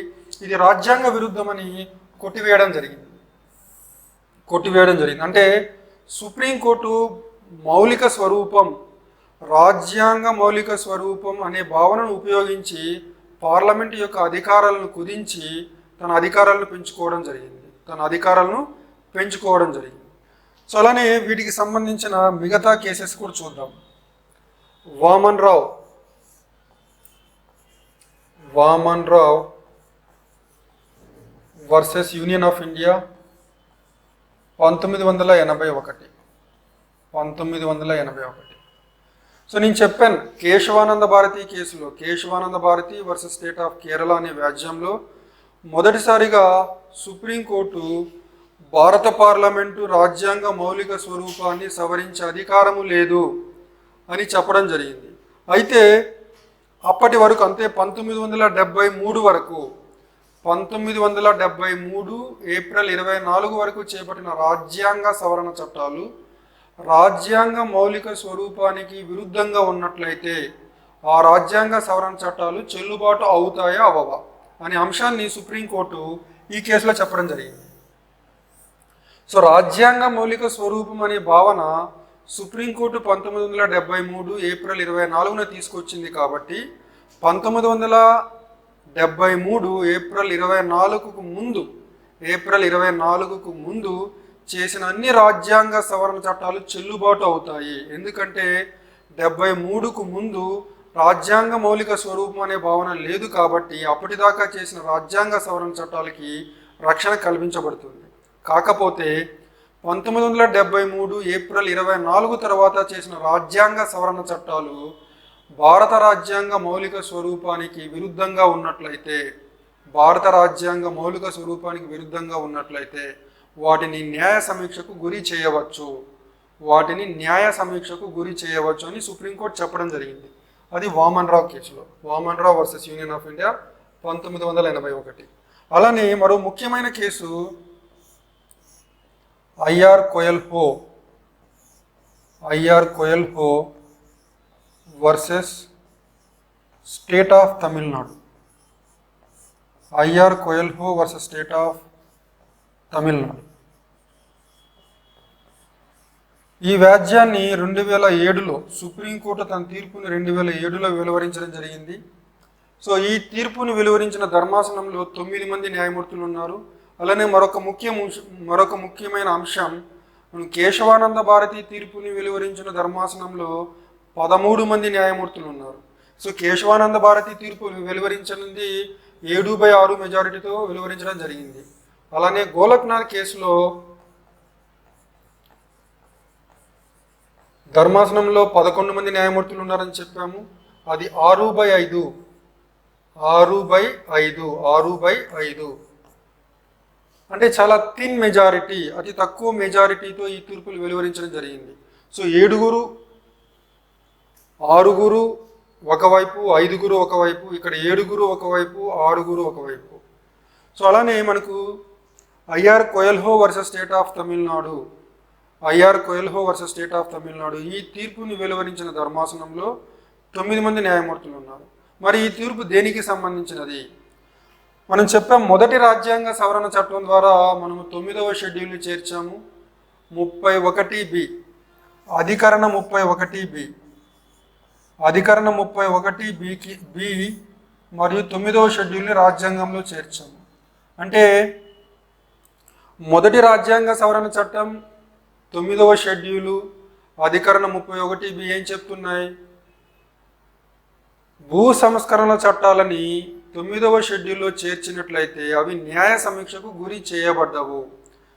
ఇది రాజ్యాంగ విరుద్ధమని కొట్టివేయడం జరిగింది. అంటే సుప్రీంకోర్టు మౌలిక స్వరూపం, రాజ్యాంగ మౌలిక స్వరూపం అనే భావనను ఉపయోగించి పార్లమెంటు యొక్క అధికారాలను కుదించి తన అధికారాలను పెంచుకోవడం జరిగింది. సో అలానే వీటికి సంబంధించిన మిగతా కేసెస్ కూడా చూద్దాం. Waman Rao versus union of India 1981. So నేను చెప్పాను కేశవానంద భారతి కేసులో, Kesavananda Bharati versus state of Kerala అనే వ్యాజ్యంలో మొదటిసారిగా సుప్రీంకోర్టు భారత పార్లమెంటు రాజ్యాంగ మౌలిక స్వరూపాన్ని సవరించే అధికారము లేదు అని చెప్పడం జరిగింది. అయితే అప్పటి వరకు, అంతే 1973 వరకు, 1973 ఏప్రిల్ 24 వరకు చేపట్టిన రాజ్యాంగ సవరణ చట్టాలు రాజ్యాంగ మౌలిక స్వరూపానికి విరుద్ధంగా ఉన్నట్లయితే ఆ రాజ్యాంగ సవరణ చట్టాలు చెల్లుబాటు అవుతాయా అవవా అనే అంశాన్ని సుప్రీంకోర్టు ఈ కేసులో చెప్పడం జరిగింది. సో రాజ్యాంగ మౌలిక స్వరూపం అనే భావన సుప్రీంకోర్టు 1973 ఏప్రిల్ 24న తీసుకొచ్చింది. కాబట్టి 1973 ఏప్రిల్ 24కు ముందు చేసిన అన్ని రాజ్యాంగ సవరణ చట్టాలు చెల్లుబాటు అవుతాయి. ఎందుకంటే 73కు ముందు రాజ్యాంగ మౌలిక స్వరూపం అనే భావన లేదు కాబట్టి అప్పటిదాకా చేసిన రాజ్యాంగ సవరణ చట్టాలకి రక్షణ కల్పించబడుతుంది. కాకపోతే 1973 ఏప్రిల్ 24 తర్వాత చేసిన రాజ్యాంగ సవరణ చట్టాలు భారత రాజ్యాంగ మౌలిక స్వరూపానికి విరుద్ధంగా ఉన్నట్లయితే వాటిని న్యాయ సమీక్షకు గురి చేయవచ్చు అని సుప్రీంకోర్టు చెప్పడం జరిగింది. అది వామన్ రావ్ కేసులో, Waman Rao versus union of India 1981. అలానే మరో ముఖ్యమైన case IR Coelho versus state of Tamil Nadu. ఈ వ్యాజ్యాన్ని 2007లో సుప్రీంకోర్టు తన తీర్పుని 2007లో వెలువరించడం జరిగింది. సో ఈ తీర్పును వెలువరించిన ధర్మాసనంలో 9 మంది న్యాయమూర్తులు ఉన్నారు. అలానే మరొక ముఖ్యమైన అంశం, కేశవానంద భారతి తీర్పుని వెలువరించిన ధర్మాసనంలో 13 మంది న్యాయమూర్తులు ఉన్నారు. సో కేశవానంద భారతి తీర్పు వెలువరించినది 7/6 మెజారిటీతో వెలువరించడం జరిగింది. అలానే గోలక్నాథ్ కేసులో ధర్మాసనంలో 11 మంది న్యాయమూర్తులు ఉన్నారని చెప్పాము. అది 6/5 అంటే చాలా థిన్ మెజారిటీ, అతి తక్కువ మెజారిటీతో ఈ తీర్పులు వెలువరించడం జరిగింది. సో 7, 6 ఒకవైపు, 5 ఒకవైపు, ఇక్కడ 7 ఒకవైపు, 6 ఒకవైపు. సో అలానే మనకు IR Coelho versus state of Tamil Nadu ఈ తీర్పుని వెలువరించిన ధర్మాసనంలో 9 మంది న్యాయమూర్తులు ఉన్నారు. మరి ఈ తీర్పు దేనికి సంబంధించినది? మనం చెప్పాం, మొదటి రాజ్యాంగ సవరణ చట్టం ద్వారా మనము 9వ షెడ్యూల్ని చేర్చాము. 31B, అధికరణ 31B, అధికరణ 31B మరియు 9వ షెడ్యూల్ని రాజ్యాంగంలో చేర్చాము. అంటే మొదటి రాజ్యాంగ సవరణ చట్టం 9వ షెడ్యూలు అధికరణ 31B ఏం చెప్తున్నాయి? భూ సంస్కరణల చట్టాలని 9వ షెడ్యూల్లో చేర్చినట్లయితే అవి న్యాయ సమీక్షకు గురి చేయబడ్డవు.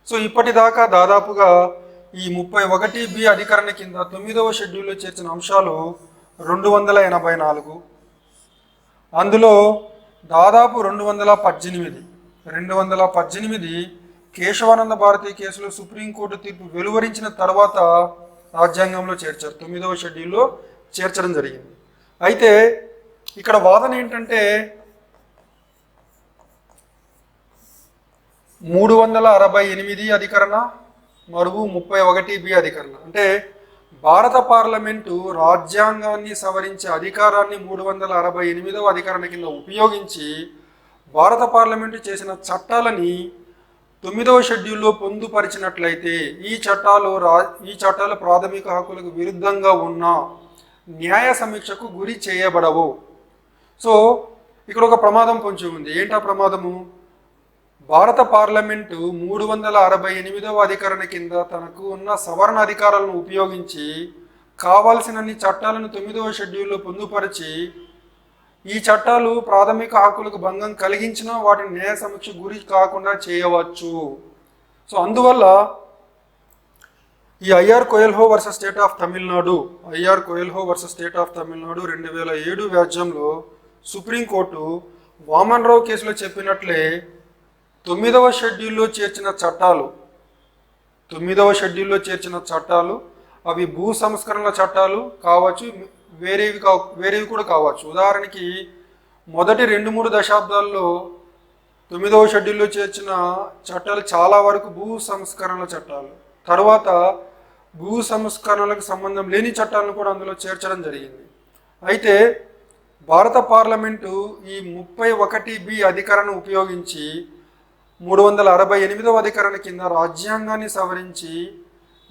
సో ఇప్పటిదాకా దాదాపుగా ఈ 31B అధికరణ కింద 9వ షెడ్యూల్లో చేర్చిన అంశాలు 284. అందులో దాదాపు 218 కేశవానంద భారతి కేసులో సుప్రీంకోర్టు తీర్పు వెలువరించిన తర్వాత రాజ్యాంగంలో చేర్చారు, 9వ షెడ్యూల్లో చేర్చడం జరిగింది. అయితే ఇక్కడ వాదన ఏంటంటే 368 అధికరణ మరియు 31B అధికరణ, అంటే భారత పార్లమెంటు రాజ్యాంగాన్ని సవరించే అధికారాన్ని 368వ అధికరణ కింద ఉపయోగించి భారత పార్లమెంటు చేసిన చట్టాలని 9వ షెడ్యూల్లో పొందుపరిచినట్లయితే ఈ చట్టాలు ప్రాథమిక హక్కులకు విరుద్ధంగా ఉన్న న్యాయ సమీక్షకు గురి చేయబడవు. సో ఇక్కడ ఒక ప్రమాదం పొంచి ఉంది. ఏంటా ప్రమాదము? భారత పార్లమెంటు 368వ అధికరణ కింద తనకు ఉన్న సవరణ అధికారాలను ఉపయోగించి కావాల్సినన్ని చట్టాలను 9వ షెడ్యూల్లో పొందుపరిచి ఈ చట్టాలు ప్రాథమిక హక్కులకు భంగం కలిగించినా వాటిని న్యాయ సమీక్ష గురి కాకుండా చేయవచ్చు. సో అందువల్ల ఈ IR Coelho versus state of Tamil Nadu 2007 వ్యాజ్యంలో సుప్రీంకోర్టు వామన్ రావు కేసులో చెప్పినట్లే 9వ షెడ్యూల్లో చేర్చిన చట్టాలు అవి భూ సంస్కరణల చట్టాలు కావచ్చు, వేరేవి కూడా కావచ్చు. ఉదాహరణకి మొదటి 2-3 దశాబ్దాల్లో 9వ షెడ్యూల్లో చేర్చిన చట్టాలు చాలా వరకు భూ సంస్కరణల చట్టాలు, తర్వాత భూ సంస్కరణలకు సంబంధం లేని చట్టాలను కూడా అందులో చేర్చడం జరిగింది. అయితే భారత పార్లమెంటు ఈ 31B అధికరణ ఉపయోగించి 368వ అధికరణ కింద రాజ్యాంగాన్ని సవరించి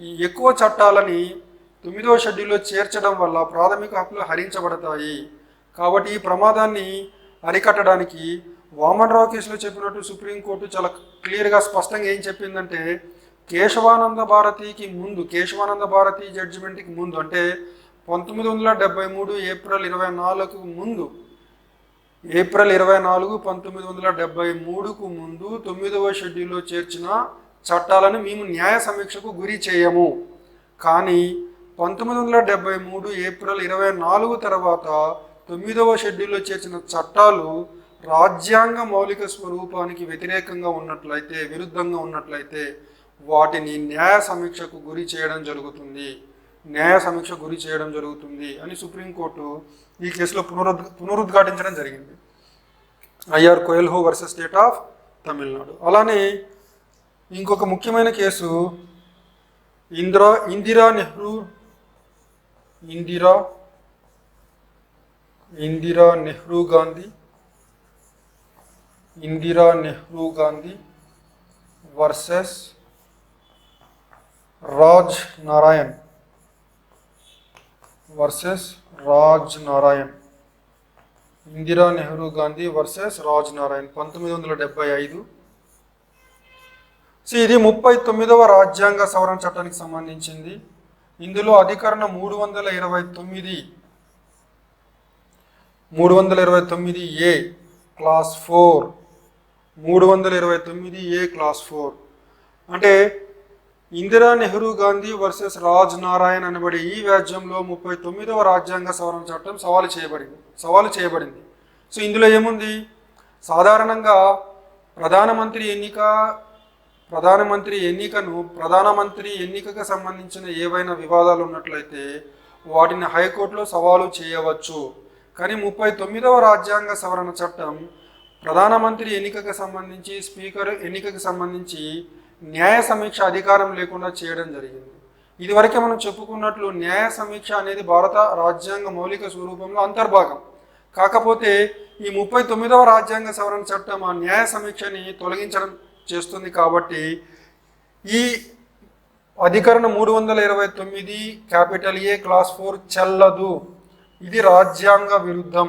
ఈ ఎక్కువ చట్టాలని 9వ షెడ్యూల్లో చేర్చడం వల్ల ప్రాథమిక హక్కులు హరించబడతాయి. కాబట్టి ఈ ప్రమాదాన్ని అరికట్టడానికి వామన్ రావు కేసులో చెప్పినట్టు సుప్రీంకోర్టు చాలా క్లియర్గా స్పష్టంగా ఏం చెప్పిందంటే కేశవానంద భారతి జడ్జిమెంట్కి ముందు, అంటే 1973 ఏప్రిల్ 24కు ముందు, ఏప్రిల్ 24, 1973కు ముందు 9వ షెడ్యూల్లో చేర్చిన చట్టాలను మేము న్యాయ సమీక్షకు గురి చేయము. కానీ 1973 ఏప్రిల్ 24 తర్వాత 9వ షెడ్యూల్లో చేర్చిన చట్టాలు రాజ్యాంగ మౌలిక స్వరూపానికి విరుద్ధంగా ఉన్నట్లయితే వాటిని న్యాయ సమీక్షకు గురి చేయడం జరుగుతుంది అని సుప్రీంకోర్టు ఈ కేసులో పునరుద్ఘాటించడం జరిగింది, IR Coelho versus state of Tamil Nadu. అలానే ఇంకొక ముఖ్యమైన case Indira Nehru versus Raj Narain 1975. So ఇది 39వ రాజ్యాంగ సవరణ చట్టానికి సంబంధించింది. ఇందులో అధికరణ 329A క్లాస్ 4, 329A క్లాస్ 4 అంటే ఇందిరా నెహ్రూ గాంధీ వర్సెస్ రాజ్ నారాయణ్ అనబడే ఈ వ్యాజ్యంలో 39వ రాజ్యాంగ సవరణ చట్టం సవాలు చేయబడింది. సో ఇందులో ఏముంది? సాధారణంగా ప్రధానమంత్రి ఎన్నికకు సంబంధించిన ఏవైనా వివాదాలు ఉన్నట్లయితే వాటిని హైకోర్టులో సవాలు చేయవచ్చు. కానీ 39వ రాజ్యాంగ సవరణ చట్టం ప్రధానమంత్రి ఎన్నికకు సంబంధించి, స్పీకర్ ఎన్నికకు సంబంధించి న్యాయ సమీక్ష అధికారం లేకుండా చేయడం జరిగింది. ఇదివరకే మనం చెప్పుకున్నట్లు న్యాయ సమీక్ష అనేది భారత రాజ్యాంగ మౌలిక స్వరూపంలో అంతర్భాగం. కాకపోతే ఈ 39వ రాజ్యాంగ సవరణ చట్టం ఆ న్యాయ సమీక్షని తొలగించడం చేస్తుంది. కాబట్టి ఈ అధికరణ 329A క్లాస్ 4 చెల్లదు, ఇది రాజ్యాంగ విరుద్ధం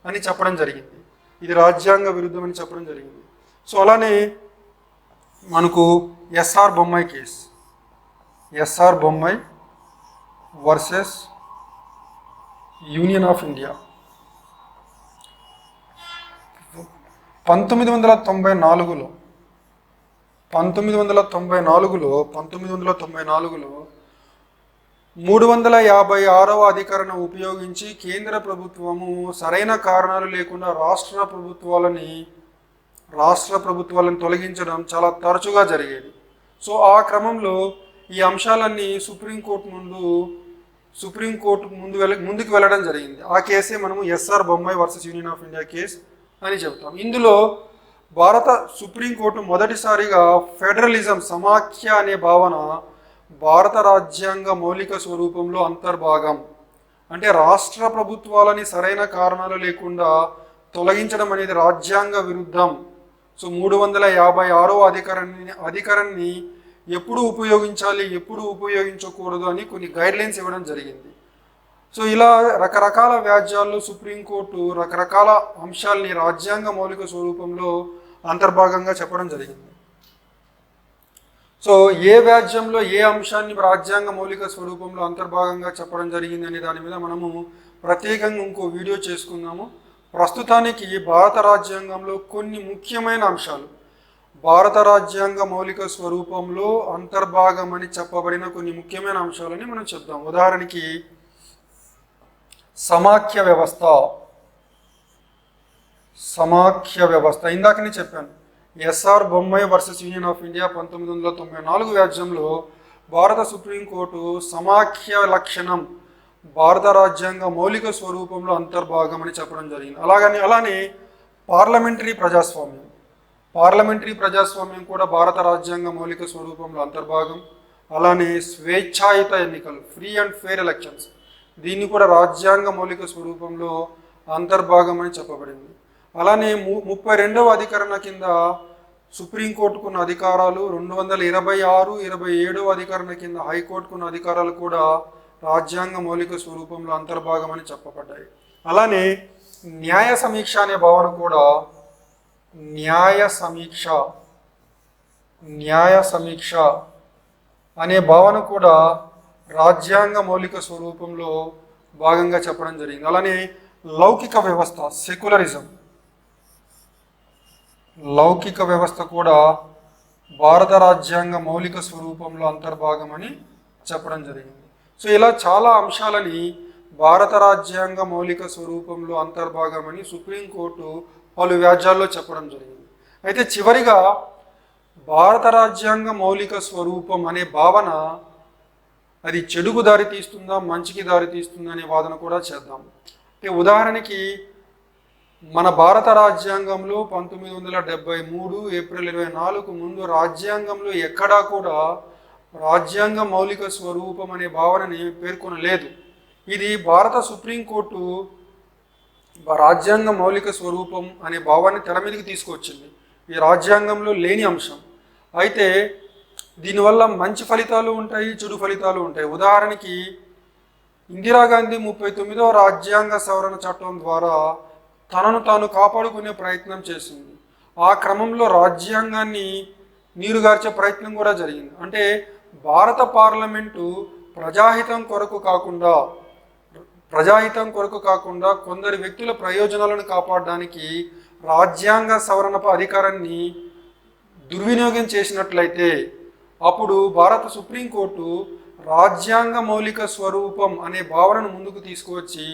అని చెప్పడం జరిగింది. సో అలానే మనకు SR Bommai case, SR Bommai versus union of India 1994లో 356వ అధికరణ ఉపయోగించి కేంద్ర ప్రభుత్వము సరైన కారణాలు లేకుండా రాష్ట్ర ప్రభుత్వాలను తొలగించడం చాలా తరచుగా జరిగేది. సో ఆ క్రమంలో ఈ అంశాలన్నీ సుప్రీంకోర్టు ముందుకు వెళ్ళడం జరిగింది. ఆ కేసే మనము SR Bommai versus union of India case అని చెబుతాం. ఇందులో భారత సుప్రీంకోర్టు మొదటిసారిగా ఫెడరలిజం, సమాఖ్య అనే భావన భారత రాజ్యాంగ మౌలిక స్వరూపంలో అంతర్భాగం, అంటే రాష్ట్ర ప్రభుత్వాలని సరైన కారణాలు లేకుండా తొలగించడం అనేది రాజ్యాంగ విరుద్ధం. సో 356వ అధికరణని ఎప్పుడు ఉపయోగించాలి, ఎప్పుడు ఉపయోగించకూడదు అని కొన్ని గైడ్లైన్స్ ఇవ్వడం జరిగింది. సో ఇలా రకరకాల వ్యాజ్యాల్లో సుప్రీంకోర్టు రకరకాల అంశాలని రాజ్యాంగ మౌలిక స్వరూపంలో అంతర్భాగంగా చెప్పడం జరిగింది. సో ఏ వ్యాజ్యంలో ఏ అంశాన్ని రాజ్యాంగ మౌలిక స్వరూపంలో అంతర్భాగంగా చెప్పడం జరిగింది అనే దాని మీద మనము ప్రత్యేకంగా ఇంకో వీడియో చేసుకుందాము. ప్రస్తుతానికి భారత రాజ్యాంగంలో కొన్ని ముఖ్యమైన అంశాలు, భారత రాజ్యాంగ మౌలిక స్వరూపంలో అంతర్భాగం అని చెప్పబడిన కొన్ని ముఖ్యమైన అంశాలని మనం చెప్దాం. ఉదాహరణకి సమాఖ్య వ్యవస్థ ఇందాకనే చెప్పాను. SR Bommai versus union of India 1994 వ్యాజ్యంలో భారత సుప్రీంకోర్టు సమాఖ్య లక్షణం భారత రాజ్యాంగ మౌలిక స్వరూపంలో అంతర్భాగం అని చెప్పడం జరిగింది. అలానే పార్లమెంటరీ ప్రజాస్వామ్యం కూడా భారత రాజ్యాంగ మౌలిక స్వరూపంలో అంతర్భాగం. అలానే స్వేచ్ఛాయుత ఎన్నికలు, ఫ్రీ అండ్ ఫెయిర్ ఎలక్షన్స్, దీన్ని కూడా రాజ్యాంగ మౌలిక స్వరూపంలో అంతర్భాగం అని చెప్పబడింది. అలానే 32వ అధికరణ కింద సుప్రీంకోర్టుకున్న అధికారాలు, 226, 27వ అధికరణ కింద హైకోర్టుకున్న అధికారాలు కూడా రాజ్యాంగ మౌలిక స్వరూపంలో అంతర్భాగం అని చెప్పబడ్డాయి. అలానే న్యాయ సమీక్ష అనే భావన కూడా న్యాయ సమీక్ష అనే భావన కూడా రాజ్యాంగ మౌలిక స్వరూపంలో భాగంగా చెప్పడం జరిగింది. అలానే లౌకిక వ్యవస్థ, లౌకిక వ్యవస్థ కూడా భారత రాజ్యాంగ మౌలిక స్వరూపంలో అంతర్భాగం అని చెప్పడం జరిగింది. సో ఇలా చాలా అంశాలని భారత రాజ్యాంగ మౌలిక స్వరూపంలో అంతర్భాగమని సుప్రీంకోర్టు పలు వ్యాజ్యాల్లో చెప్పడం జరిగింది. అయితే చివరిగా భారత రాజ్యాంగ మౌలిక స్వరూపం అనే భావన అది చెడుకు దారి తీస్తుందా, మంచికి దారి తీస్తుందా అనే వాదన కూడా చేద్దాం. అంటే ఉదాహరణకి మన భారత రాజ్యాంగంలో 1973 ఏప్రిల్ 24 ముందు రాజ్యాంగంలో ఎక్కడా కూడా రాజ్యాంగ మౌలిక స్వరూపం అనే భావనని పేర్కొనలేదు. ఇది భారత సుప్రీంకోర్టు రాజ్యాంగ మౌలిక స్వరూపం అనే భావాన్ని తెర మీదకి తీసుకొచ్చింది. ఈ రాజ్యాంగంలో లేని అంశం. అయితే దీనివల్ల మంచి ఫలితాలు ఉంటాయి, చెడు ఫలితాలు ఉంటాయి. ఉదాహరణకి ఇందిరాగాంధీ 39వ రాజ్యాంగ సవరణ చట్టం ద్వారా తనను తాను కాపాడుకునే ప్రయత్నం చేసింది. ఆ క్రమంలో రాజ్యాంగాన్ని నీరుగార్చే ప్రయత్నం కూడా జరిగింది. అంటే భారత పార్లమెంటు ప్రజాహితం కొరకు కాకుండా కొందరి వ్యక్తుల ప్రయోజనాలను కాపాడడానికి రాజ్యాంగ సవరణపై అధికారాన్ని దుర్వినియోగం చేసినట్లయితే అప్పుడు భారత సుప్రీంకోర్టు రాజ్యాంగ మౌలిక స్వరూపం అనే భావనను ముందుకు తీసుకువచ్చి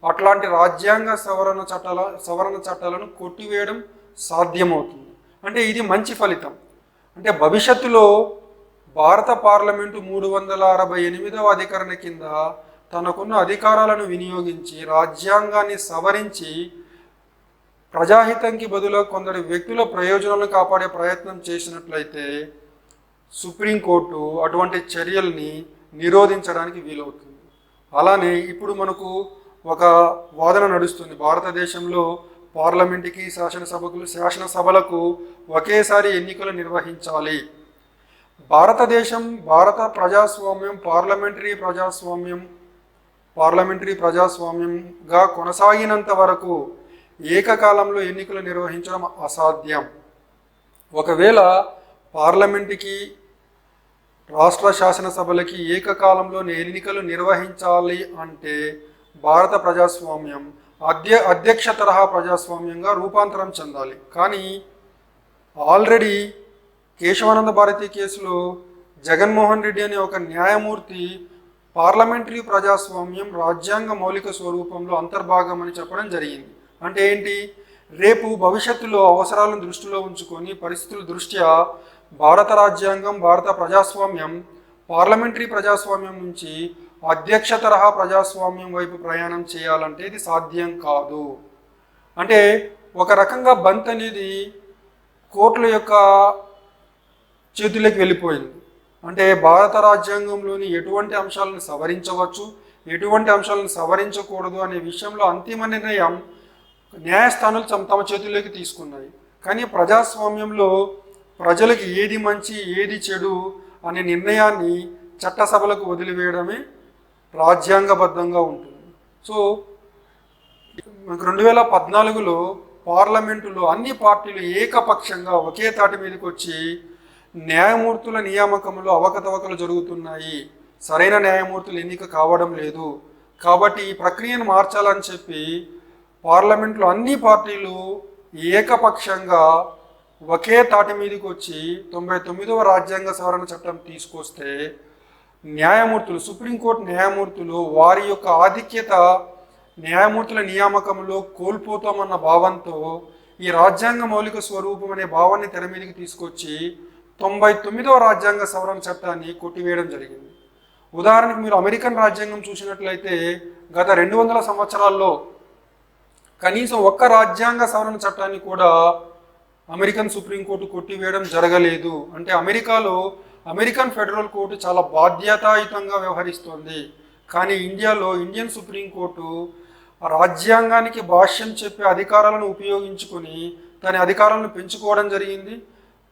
అట్లాంటి రాజ్యాంగ సవరణ చట్టాలను కొట్టివేయడం సాధ్యమవుతుంది. అంటే ఇది మంచి ఫలితం. అంటే భవిష్యత్తులో భారత పార్లమెంటు 368వ అధికరణ కింద తనకున్న అధికారాలను వినియోగించి రాజ్యాంగాన్ని సవరించి ప్రజాహితంకి బదులు కొందరు వ్యక్తుల ప్రయోజనాలను కాపాడే ప్రయత్నం చేసినట్లయితే సుప్రీంకోర్టు అటువంటి చర్యల్ని నిరోధించడానికి వీలవుతుంది. అలానే ఇప్పుడు మనకు ఒక వాదన నడుస్తుంది. భారతదేశంలో పార్లమెంటుకి శాసనసభలకు ఒకేసారి ఎన్నికలు నిర్వహించాలి. భారత ప్రజాస్వామ్యం పార్లమెంటరీ ప్రజాస్వామ్యంగా కొనసాగినంత వరకు ఏకకాలంలో ఎన్నికలు నిర్వహించడం అసాధ్యం. ఒకవేళ పార్లమెంటుకి రాష్ట్ర శాసనసభలకి ఏకకాలంలో ఎన్నికలు నిర్వహించాలి అంటే భారత ప్రజాస్వామ్యం అధ్యక్ష తరహా ప్రజాస్వామ్యంగా రూపాంతరం చెందాలి. కానీ ఆల్రెడీ కేశవానంద భారతి కేసులో జగన్మోహన్ రెడ్డి అనే ఒక న్యాయమూర్తి పార్లమెంటరీ ప్రజాస్వామ్యం రాజ్యాంగ మౌలిక స్వరూపంలో అంతర్భాగం అని చెప్పడం జరిగింది. అంటే ఏంటి, రేపు భవిష్యత్తులో అవసరాలను దృష్టిలో ఉంచుకొని పరిస్థితుల దృష్ట్యా భారత రాజ్యాంగం, భారత ప్రజాస్వామ్యం పార్లమెంటరీ ప్రజాస్వామ్యం నుంచి అధ్యక్ష తరహా ప్రజాస్వామ్యం వైపు ప్రయాణం చేయాలంటే ఇది సాధ్యం కాదు. అంటే ఒక రకంగా బంత్ అనేది కోర్టుల యొక్క చేతుల్లోకి వెళ్ళిపోయింది. అంటే భారత రాజ్యాంగంలోని ఎటువంటి అంశాలను సవరించవచ్చు, ఎటువంటి అంశాలను సవరించకూడదు అనే విషయంలో అంతిమ నిర్ణయం న్యాయస్థానాలు తమ చేతుల్లోకి తీసుకున్నాయి. కానీ ప్రజాస్వామ్యంలో ప్రజలకు ఏది మంచి ఏది చెడు అనే నిర్ణయాన్ని చట్టసభలకు వదిలివేయడమే రాజ్యాంగబద్ధంగా ఉంటుంది. సో 2014లో పార్లమెంటులో అన్ని పార్టీలు ఏకపక్షంగా ఒకే తాటి మీదకి వచ్చి న్యాయమూర్తుల నియామకంలో అవకతవకలు జరుగుతున్నాయి, సరైన న్యాయమూర్తులు ఎన్నిక కావడం లేదు, కాబట్టి ఈ ప్రక్రియను మార్చాలని చెప్పి పార్లమెంట్లో అన్ని పార్టీలు ఏకపక్షంగా ఒకే తాటి మీదకి వచ్చి 99వ రాజ్యాంగ సవరణ చట్టం తీసుకొస్తే న్యాయమూర్తులు, సుప్రీంకోర్టు న్యాయమూర్తులు వారి యొక్క ఆధిక్యత న్యాయమూర్తుల నియామకంలో కోల్పోతామన్న భావంతో ఈ రాజ్యాంగ మౌలిక స్వరూపం అనే భావాన్ని తెర మీదకి తీసుకొచ్చి 99వ రాజ్యాంగ సవరణ చట్టాన్ని కొట్టివేయడం జరిగింది. ఉదాహరణకు మీరు అమెరికన్ రాజ్యాంగం చూసినట్లయితే గత 200 సంవత్సరాల్లో కనీసం ఒక్క రాజ్యాంగ సవరణ చట్టాన్ని కూడా అమెరికన్ సుప్రీంకోర్టు కొట్టివేయడం జరగలేదు. అంటే అమెరికాలో అమెరికన్ ఫెడరల్ కోర్టు చాలా బాధ్యతాయుతంగా వ్యవహరిస్తోంది. కానీ ఇండియాలో ఇండియన్ సుప్రీంకోర్టు రాజ్యాంగానికి భాష్యం చెప్పే అధికారాలను ఉపయోగించుకొని తన అధికారాలను పెంచుకోవడం జరిగింది.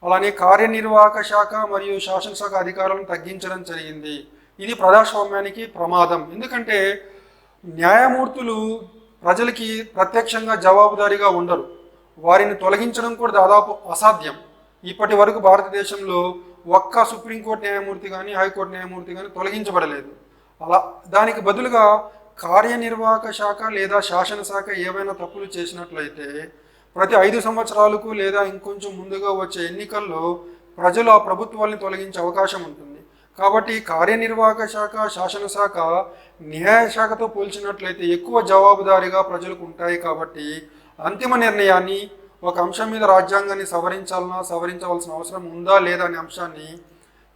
అలానే కార్యనిర్వాహక శాఖ మరియు శాసనశాఖ అధికారాలను తగ్గించడం జరిగింది. ఇది ప్రజాస్వామ్యానికి ప్రమాదం. ఎందుకంటే న్యాయమూర్తులు ప్రజలకి ప్రత్యక్షంగా జవాబుదారీగా ఉండరు, వారిని తొలగించడం కూడా దాదాపు అసాధ్యం. ఇప్పటి వరకు భారతదేశంలో ఒక్క సుప్రీంకోర్టు న్యాయమూర్తి కానీ హైకోర్టు న్యాయమూర్తి కానీ తొలగించబడలేదు. అలా దానికి బదులుగా కార్యనిర్వాహక శాఖ లేదా శాసనశాఖ ఏవైనా తప్పులు చేసినట్లయితే ప్రతి 5 సంవత్సరాలకు లేదా ఇంకొంచెం ముందుగా వచ్చే ఎన్నికల్లో ప్రజలు ఆ ప్రభుత్వాన్ని తొలగించే అవకాశం ఉంటుంది. కాబట్టి కార్యనిర్వాహక శాఖ, శాసనశాఖ న్యాయశాఖతో పోల్చినట్లయితే ఎక్కువ జవాబుదారీగా ప్రజలకు ఉంటాయి. కాబట్టి అంతిమ నిర్ణయాన్ని ఒక అంశం మీద రాజ్యాంగాన్ని సవరించవలసిన అవసరం ఉందా లేదా అనే అంశాన్ని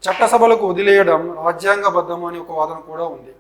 చట్టసభలకు వదిలేయడం రాజ్యాంగబద్ధం అని ఒక వాదన కూడా ఉంది.